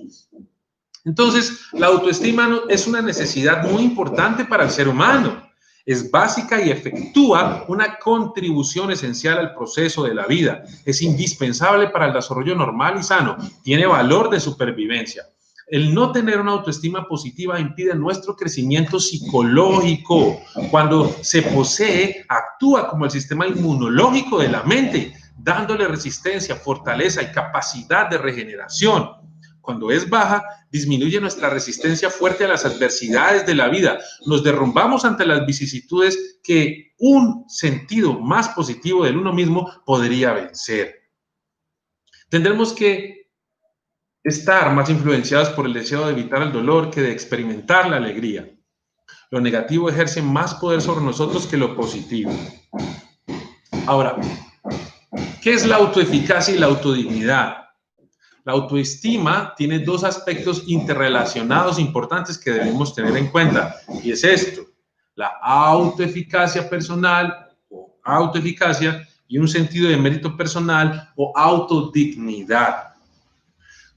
Entonces, la autoestima es una necesidad muy importante para el ser humano. Es básica y efectúa una contribución esencial al proceso de la vida. Es indispensable para el desarrollo normal y sano. Tiene valor de supervivencia. El no tener una autoestima positiva impide nuestro crecimiento psicológico. Cuando se posee, actúa como el sistema inmunológico de la mente, dándole resistencia, fortaleza y capacidad de regeneración. Cuando es baja, disminuye nuestra resistencia fuerte a las adversidades de la vida. Nos derrumbamos ante las vicisitudes que un sentido más positivo del uno mismo podría vencer. Tendremos que estar más influenciados por el deseo de evitar el dolor que de experimentar la alegría. Lo negativo ejerce más poder sobre nosotros que lo positivo. Ahora, ¿qué es la autoeficacia y la autodignidad? La autoestima tiene dos aspectos interrelacionados importantes que debemos tener en cuenta, y es esto: la autoeficacia personal o autoeficacia y un sentido de mérito personal o autodignidad.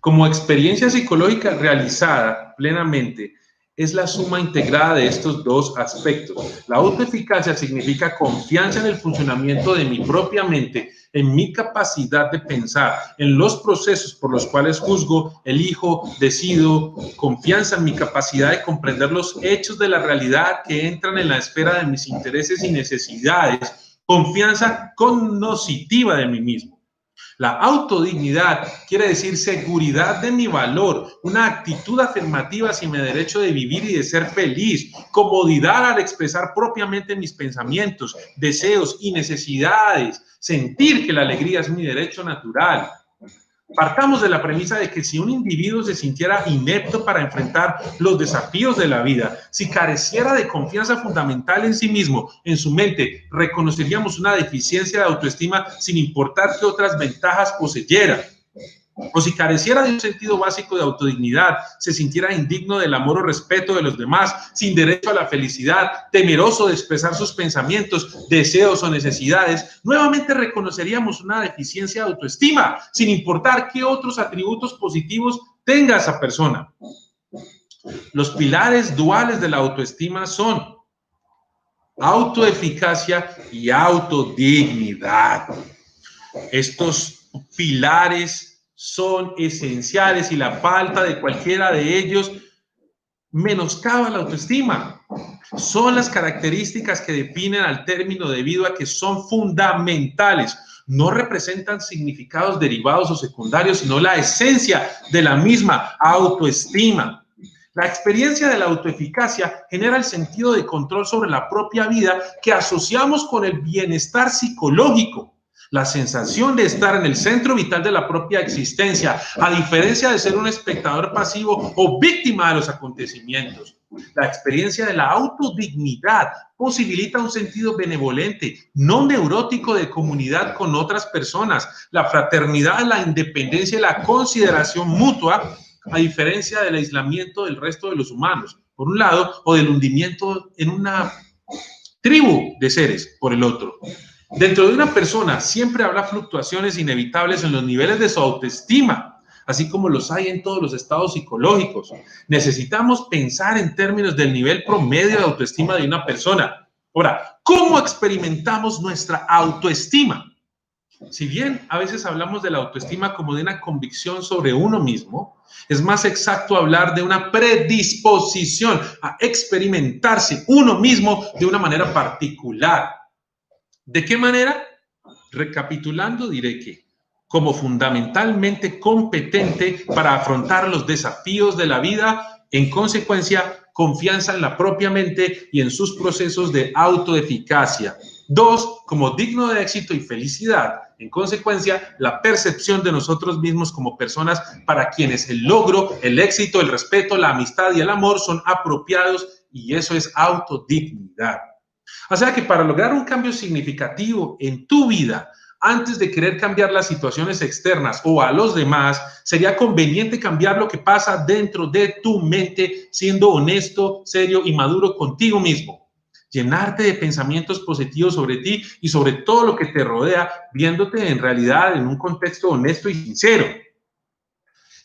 Como experiencia psicológica realizada plenamente, es la suma integrada de estos dos aspectos. La autoeficacia significa confianza en el funcionamiento de mi propia mente, en mi capacidad de pensar, en los procesos por los cuales juzgo, elijo, decido, confianza en mi capacidad de comprender los hechos de la realidad que entran en la esfera de mis intereses y necesidades, confianza cognoscitiva de mí mismo. La autodignidad quiere decir seguridad de mi valor, una actitud afirmativa hacia mi derecho de vivir y de ser feliz, comodidad al expresar propiamente mis pensamientos, deseos y necesidades, sentir que la alegría es mi derecho natural. Partamos de la premisa de que si un individuo se sintiera inepto para enfrentar los desafíos de la vida, si careciera de confianza fundamental en sí mismo, en su mente, reconoceríamos una deficiencia de autoestima sin importar qué otras ventajas poseyera. O si careciera de un sentido básico de autodignidad, se sintiera indigno del amor o respeto de los demás, sin derecho a la felicidad, temeroso de expresar sus pensamientos, deseos o necesidades, nuevamente reconoceríamos una deficiencia de autoestima, sin importar qué otros atributos positivos tenga esa persona. Los pilares duales de la autoestima son autoeficacia y autodignidad. Estos pilares son esenciales y la falta de cualquiera de ellos menoscaba la autoestima. Son las características que definen al término debido a que son fundamentales. No representan significados derivados o secundarios, sino la esencia de la misma autoestima. La experiencia de la autoeficacia genera el sentido de control sobre la propia vida que asociamos con el bienestar psicológico. La sensación de estar en el centro vital de la propia existencia, a diferencia de ser un espectador pasivo o víctima de los acontecimientos. La experiencia de la autodignidad posibilita un sentido benevolente, no neurótico de comunidad con otras personas, la fraternidad, la independencia y la consideración mutua, a diferencia del aislamiento del resto de los humanos, por un lado, o del hundimiento en una tribu de seres, por el otro. Dentro de una persona siempre habrá fluctuaciones inevitables en los niveles de su autoestima, así como los hay en todos los estados psicológicos. Necesitamos pensar en términos del nivel promedio de autoestima de una persona. Ahora, ¿cómo experimentamos nuestra autoestima? Si bien a veces hablamos de la autoestima como de una convicción sobre uno mismo, es más exacto hablar de una predisposición a experimentarse uno mismo de una manera particular. ¿De qué manera? Recapitulando, diré que como fundamentalmente competente para afrontar los desafíos de la vida, en consecuencia, confianza en la propia mente y en sus procesos de autoeficacia. 2, como digno de éxito y felicidad. En consecuencia, la percepción de nosotros mismos como personas para quienes el logro, el éxito, el respeto, la amistad y el amor son apropiados, y eso es autodignidad. O sea que para lograr un cambio significativo en tu vida, Antes de querer cambiar las situaciones externas o a los demás, sería conveniente cambiar lo que pasa dentro de tu mente, siendo honesto, serio y maduro contigo mismo. Llenarte de pensamientos positivos sobre ti y sobre todo lo que te rodea, viéndote en realidad en un contexto honesto y sincero.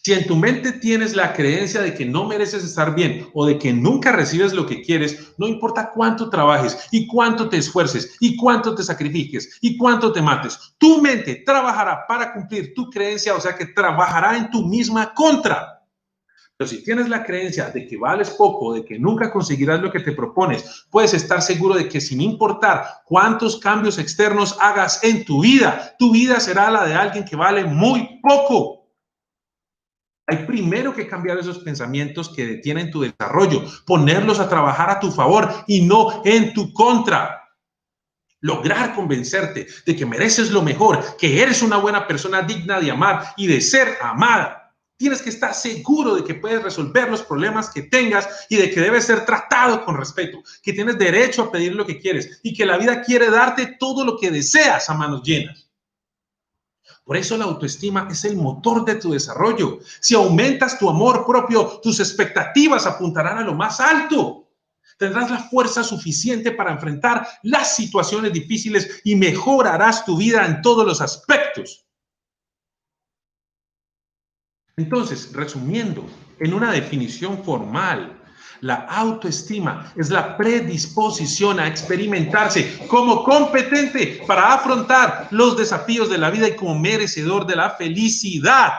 Si en tu mente tienes la creencia de que no mereces estar bien o de que nunca recibes lo que quieres, no importa cuánto trabajes y cuánto te esfuerces y cuánto te sacrifiques y cuánto te mates, tu mente trabajará para cumplir tu creencia, o sea que trabajará en tu misma contra. Pero si tienes la creencia de que vales poco, de que nunca conseguirás lo que te propones, puedes estar seguro de que sin importar cuántos cambios externos hagas en tu vida será la de alguien que vale muy poco. Hay primero que cambiar esos pensamientos que detienen tu desarrollo, ponerlos a trabajar a tu favor y no en tu contra. Lograr convencerte de que mereces lo mejor, que eres una buena persona digna de amar y de ser amada. Tienes que estar seguro de que puedes resolver los problemas que tengas y de que debes ser tratado con respeto, que tienes derecho a pedir lo que quieres y que la vida quiere darte todo lo que deseas a manos llenas. Por eso la autoestima es el motor de tu desarrollo. Si aumentas tu amor propio, tus expectativas apuntarán a lo más alto. Tendrás la fuerza suficiente para enfrentar las situaciones difíciles y mejorarás tu vida en todos los aspectos. Entonces, resumiendo, en una definición formal, la autoestima es la predisposición a experimentarse como competente para afrontar los desafíos de la vida y como merecedor de la felicidad.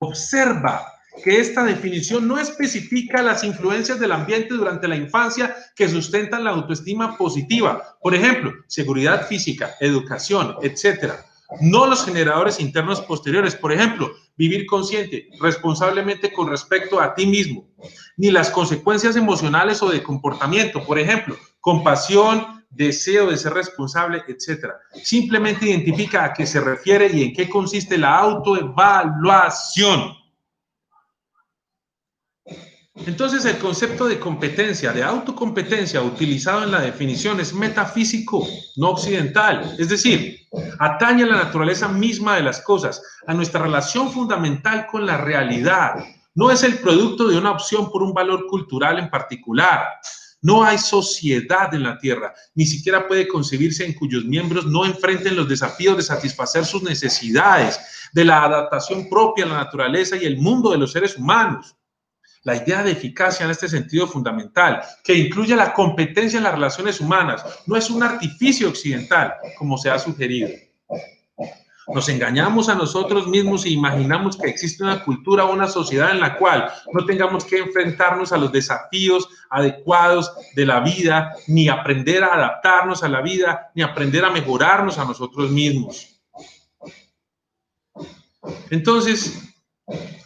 Observa que esta definición no especifica las influencias del ambiente durante la infancia que sustentan la autoestima positiva. Por ejemplo, seguridad física, educación, etcétera. No los generadores internos posteriores, por ejemplo, vivir consciente, responsablemente con respecto a ti mismo, ni las consecuencias emocionales o de comportamiento, por ejemplo, compasión, deseo de ser responsable, etc. Simplemente identifica a qué se refiere y en qué consiste la autoevaluación. Entonces, el concepto de competencia, de autocompetencia, utilizado en la definición es metafísico, no occidental. Es decir, atañe a la naturaleza misma de las cosas, a nuestra relación fundamental con la realidad. No es el producto de una opción por un valor cultural en particular. No hay sociedad en la Tierra, ni siquiera puede concebirse en cuyos miembros no enfrenten los desafíos de satisfacer sus necesidades, de la adaptación propia a la naturaleza y el mundo de los seres humanos. La idea de eficacia en este sentido fundamental, que incluye la competencia en las relaciones humanas, no es un artificio occidental, como se ha sugerido. Nos engañamos a nosotros mismos e imaginamos que existe una cultura o una sociedad en la cual no tengamos que enfrentarnos a los desafíos adecuados de la vida, ni aprender a adaptarnos a la vida, ni aprender a mejorarnos a nosotros mismos. Entonces,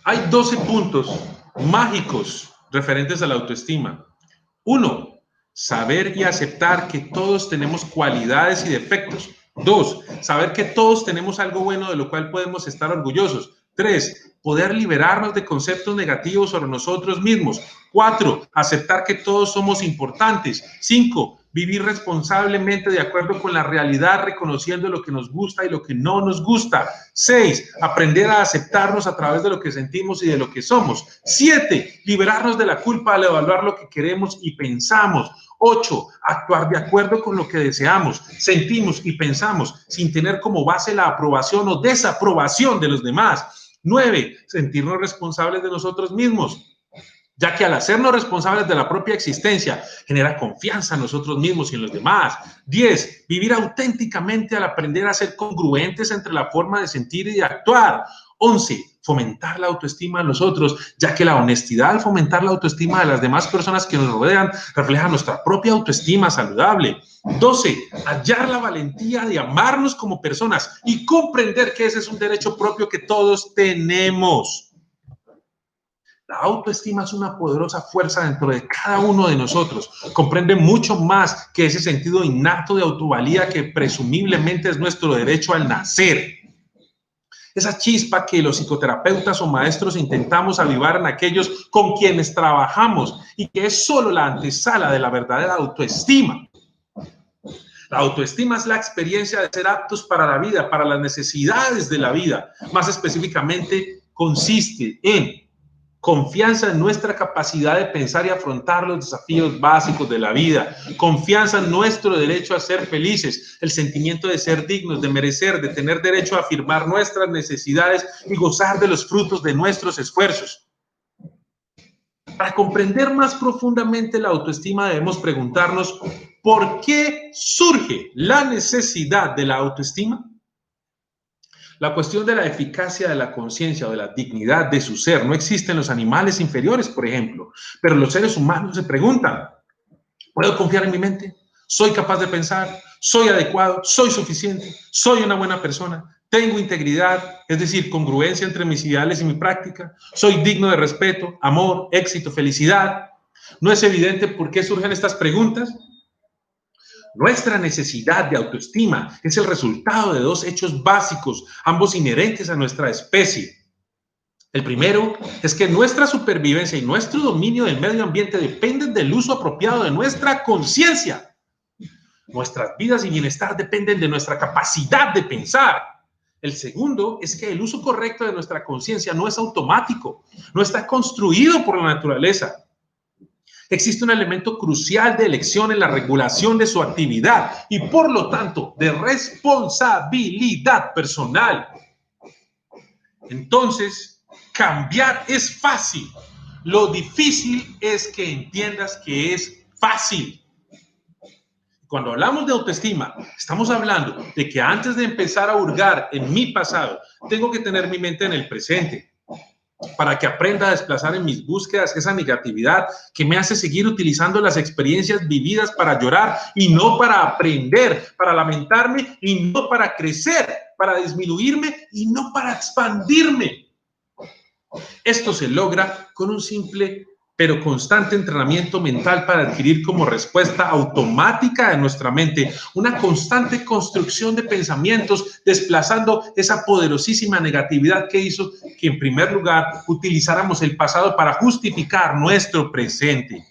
hay 12 puntos mágicos referentes a la autoestima. 1. Saber y aceptar que todos tenemos cualidades y defectos. 2. Saber que todos tenemos algo bueno de lo cual podemos estar orgullosos. 3. Poder liberarnos de conceptos negativos sobre nosotros mismos. 4. Aceptar que todos somos importantes. 5. Vivir responsablemente de acuerdo con la realidad, reconociendo lo que nos gusta y lo que no nos gusta. 6. Aprender a aceptarnos a través de lo que sentimos y de lo que somos. 7. Liberarnos de la culpa al evaluar lo que queremos y pensamos. 8. Actuar de acuerdo con lo que deseamos, sentimos y pensamos, sin tener como base la aprobación o desaprobación de los demás. 9. Sentirnos responsables de nosotros mismos, ya que al hacernos responsables de la propia existencia, genera confianza en nosotros mismos y en los demás. 10. Vivir auténticamente al aprender a ser congruentes entre la forma de sentir y de actuar. 11. Fomentar la autoestima de nosotros, ya que la honestidad al fomentar la autoestima de las demás personas que nos rodean refleja nuestra propia autoestima saludable. 12. Hallar la valentía de amarnos como personas y comprender que ese es un derecho propio que todos tenemos. La autoestima es una poderosa fuerza dentro de cada uno de nosotros. Comprende mucho más que ese sentido innato de autovalía que presumiblemente es nuestro derecho al nacer. Esa chispa que los psicoterapeutas o maestros intentamos avivar en aquellos con quienes trabajamos y que es solo la antesala de la verdadera autoestima. La autoestima es la experiencia de ser aptos para la vida, para las necesidades de la vida. Más específicamente, consiste en confianza en nuestra capacidad de pensar y afrontar los desafíos básicos de la vida. Confianza en nuestro derecho a ser felices. El sentimiento de ser dignos, de merecer, de tener derecho a afirmar nuestras necesidades y gozar de los frutos de nuestros esfuerzos. Para comprender más profundamente la autoestima debemos preguntarnos ¿por qué surge la necesidad de la autoestima? La cuestión de la eficacia de la conciencia o de la dignidad de su ser no existe en los animales inferiores, por ejemplo, pero los seres humanos se preguntan, ¿puedo confiar en mi mente? ¿Soy capaz de pensar? ¿Soy adecuado? ¿Soy suficiente? ¿Soy una buena persona? ¿Tengo integridad? Es decir, congruencia entre mis ideales y mi práctica. ¿Soy digno de respeto, amor, éxito, felicidad? ¿No es evidente por qué surgen estas preguntas? Nuestra necesidad de autoestima es el resultado de dos hechos básicos, ambos inherentes a nuestra especie. El primero es que nuestra supervivencia y nuestro dominio del medio ambiente dependen del uso apropiado de nuestra conciencia. Nuestras vidas y bienestar dependen de nuestra capacidad de pensar. El segundo es que el uso correcto de nuestra conciencia no es automático, no está construido por la naturaleza. Existe un elemento crucial de elección en la regulación de su actividad y, por lo tanto, de responsabilidad personal. Entonces, cambiar es fácil. Lo difícil es que entiendas que es fácil. Cuando hablamos de autoestima, estamos hablando de que antes de empezar a hurgar en mi pasado, tengo que tener mi mente en el presente, para que aprenda a desplazar en mis búsquedas esa negatividad que me hace seguir utilizando las experiencias vividas para llorar y no para aprender, para lamentarme y no para crecer, para disminuirme y no para expandirme. Esto se logra con un simple pero constante entrenamiento mental para adquirir como respuesta automática de nuestra mente una constante construcción de pensamientos, desplazando esa poderosísima negatividad que hizo que, en primer lugar, utilizáramos el pasado para justificar nuestro presente.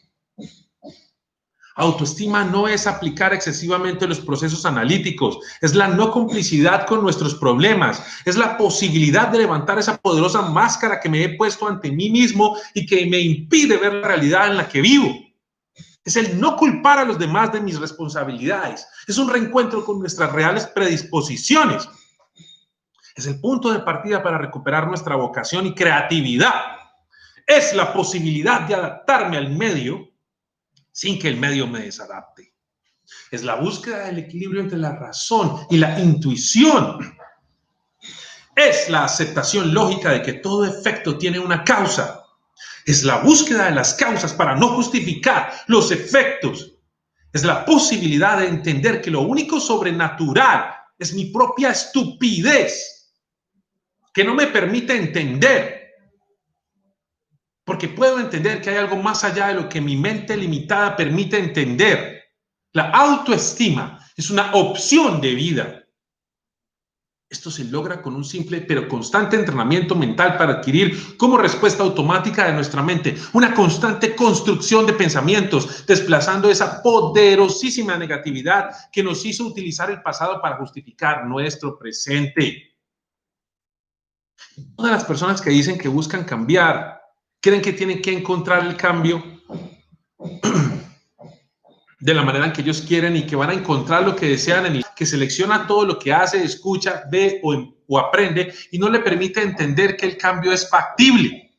Autoestima no es aplicar excesivamente los procesos analíticos, es la no complicidad con nuestros problemas, es la posibilidad de levantar esa poderosa máscara que me he puesto ante mí mismo y que me impide ver la realidad en la que vivo. Es el no culpar a los demás de mis responsabilidades, es un reencuentro con nuestras reales predisposiciones. Es el punto de partida para recuperar nuestra vocación y creatividad. Es la posibilidad de adaptarme al medio sin que el medio me desadapte. Es la búsqueda del equilibrio entre la razón y la intuición. Es la aceptación lógica de que todo efecto tiene una causa. Es la búsqueda de las causas para no justificar los efectos. Es la posibilidad de entender que lo único sobrenatural es mi propia estupidez, que no me permite entender. Porque puedo entender que hay algo más allá de lo que mi mente limitada permite entender. La autoestima es una opción de vida. Esto se logra con un simple pero constante entrenamiento mental para adquirir como respuesta automática de nuestra mente una constante construcción de pensamientos, desplazando esa poderosísima negatividad que nos hizo utilizar el pasado para justificar nuestro presente. Todas las personas que dicen que buscan cambiar creen que tienen que encontrar el cambio de la manera en que ellos quieren y que van a encontrar lo que desean en el que selecciona todo lo que hace, escucha, ve o aprende y no le permite entender que el cambio es factible.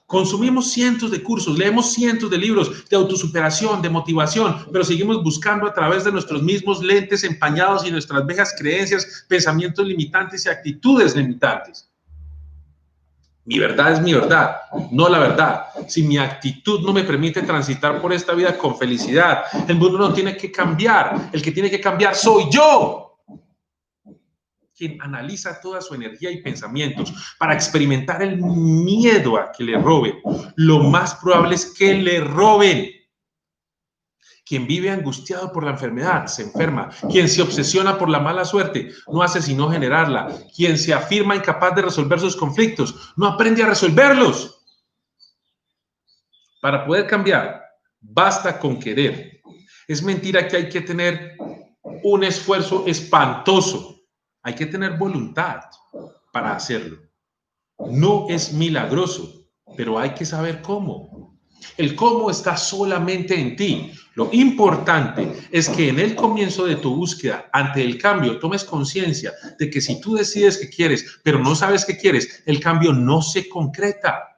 Consumimos cientos de cursos, leemos cientos de libros de autosuperación, de motivación, pero seguimos buscando a través de nuestros mismos lentes empañados y nuestras viejas creencias, pensamientos limitantes y actitudes limitantes. Mi verdad es mi verdad, no la verdad. Si mi actitud no me permite transitar por esta vida con felicidad, el mundo no tiene que cambiar. El que tiene que cambiar soy yo. Quien analiza toda su energía y pensamientos para experimentar el miedo a que le roben, lo más probable es que le roben. Quien vive angustiado por la enfermedad se enferma. Quien se obsesiona por la mala suerte no hace sino generarla. Quien se afirma incapaz de resolver sus conflictos no aprende a resolverlos. Para poder cambiar, basta con querer. Es mentira que hay que tener un esfuerzo espantoso. Hay que tener voluntad para hacerlo. No es milagroso, pero hay que saber cómo. El cómo está solamente en ti. Lo importante es que en el comienzo de tu búsqueda, ante el cambio, tomes conciencia de que si tú decides que quieres, pero no sabes qué quieres, el cambio no se concreta.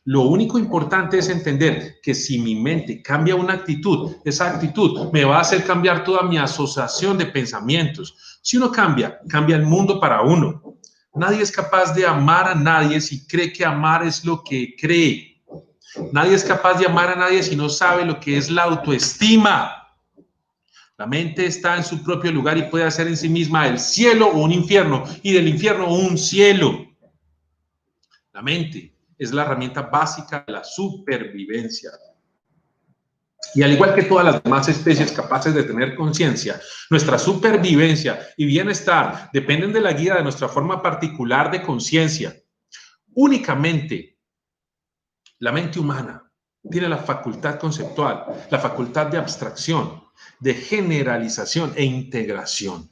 Lo único importante es entender que si mi mente cambia una actitud, esa actitud me va a hacer cambiar toda mi asociación de pensamientos. Si uno cambia, cambia el mundo para uno. Nadie es capaz de amar a nadie si cree que amar es lo que cree. Nadie es capaz de amar a nadie si no sabe lo que es la autoestima. La mente está en su propio lugar y puede hacer en sí misma el cielo o un infierno, y del infierno un cielo. La mente es la herramienta básica de la supervivencia. Y al igual que todas las demás especies capaces de tener conciencia, nuestra supervivencia y bienestar dependen de la guía de nuestra forma particular de conciencia. Únicamente la mente humana tiene la facultad conceptual, la facultad de abstracción, de generalización e integración.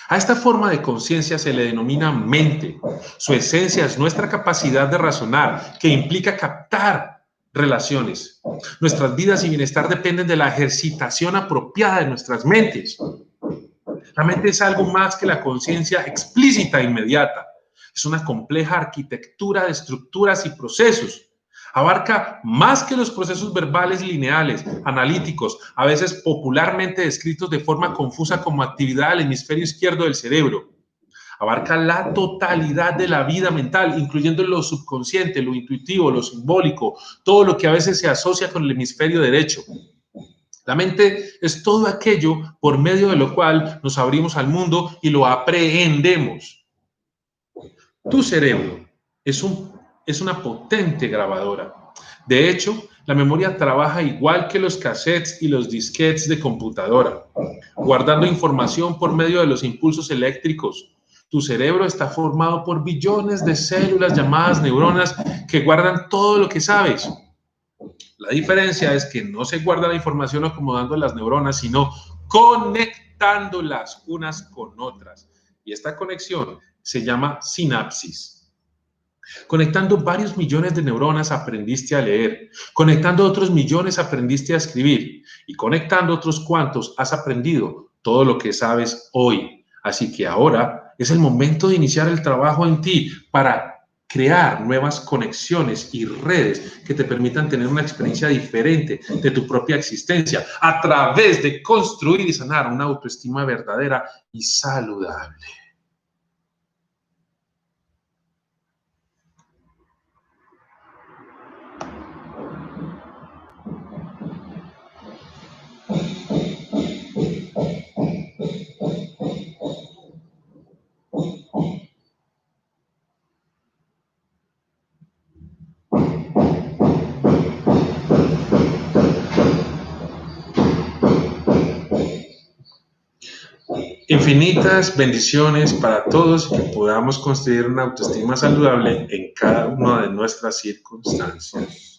A esta forma de conciencia se le denomina mente. Su esencia es nuestra capacidad de razonar, que implica captar relaciones. Nuestras vidas y bienestar dependen de la ejercitación apropiada de nuestras mentes. La mente es algo más que la conciencia explícita e inmediata. Es una compleja arquitectura de estructuras y procesos. Abarca más que los procesos verbales lineales, analíticos, a veces popularmente descritos de forma confusa como actividad del hemisferio izquierdo del cerebro. Abarca la totalidad de la vida mental, incluyendo lo subconsciente, lo intuitivo, lo simbólico, todo lo que a veces se asocia con el hemisferio derecho. La mente es todo aquello por medio de lo cual nos abrimos al mundo y lo aprehendemos. Tu cerebro es una potente grabadora. De hecho, la memoria trabaja igual que los cassettes y los disquetes de computadora, guardando información por medio de los impulsos eléctricos. Tu cerebro está formado por billones de células llamadas neuronas que guardan todo lo que sabes. La diferencia es que no se guarda la información acomodando las neuronas, sino conectándolas unas con otras. Y esta conexión se llama sinapsis. Conectando varios millones de neuronas aprendiste a leer, conectando otros millones aprendiste a escribir y conectando otros cuantos has aprendido todo lo que sabes hoy. Así que ahora es el momento de iniciar el trabajo en ti para crear nuevas conexiones y redes que te permitan tener una experiencia diferente de tu propia existencia a través de construir y sanar una autoestima verdadera y saludable. Infinitas bendiciones para todos y que podamos construir una autoestima saludable en cada una de nuestras circunstancias.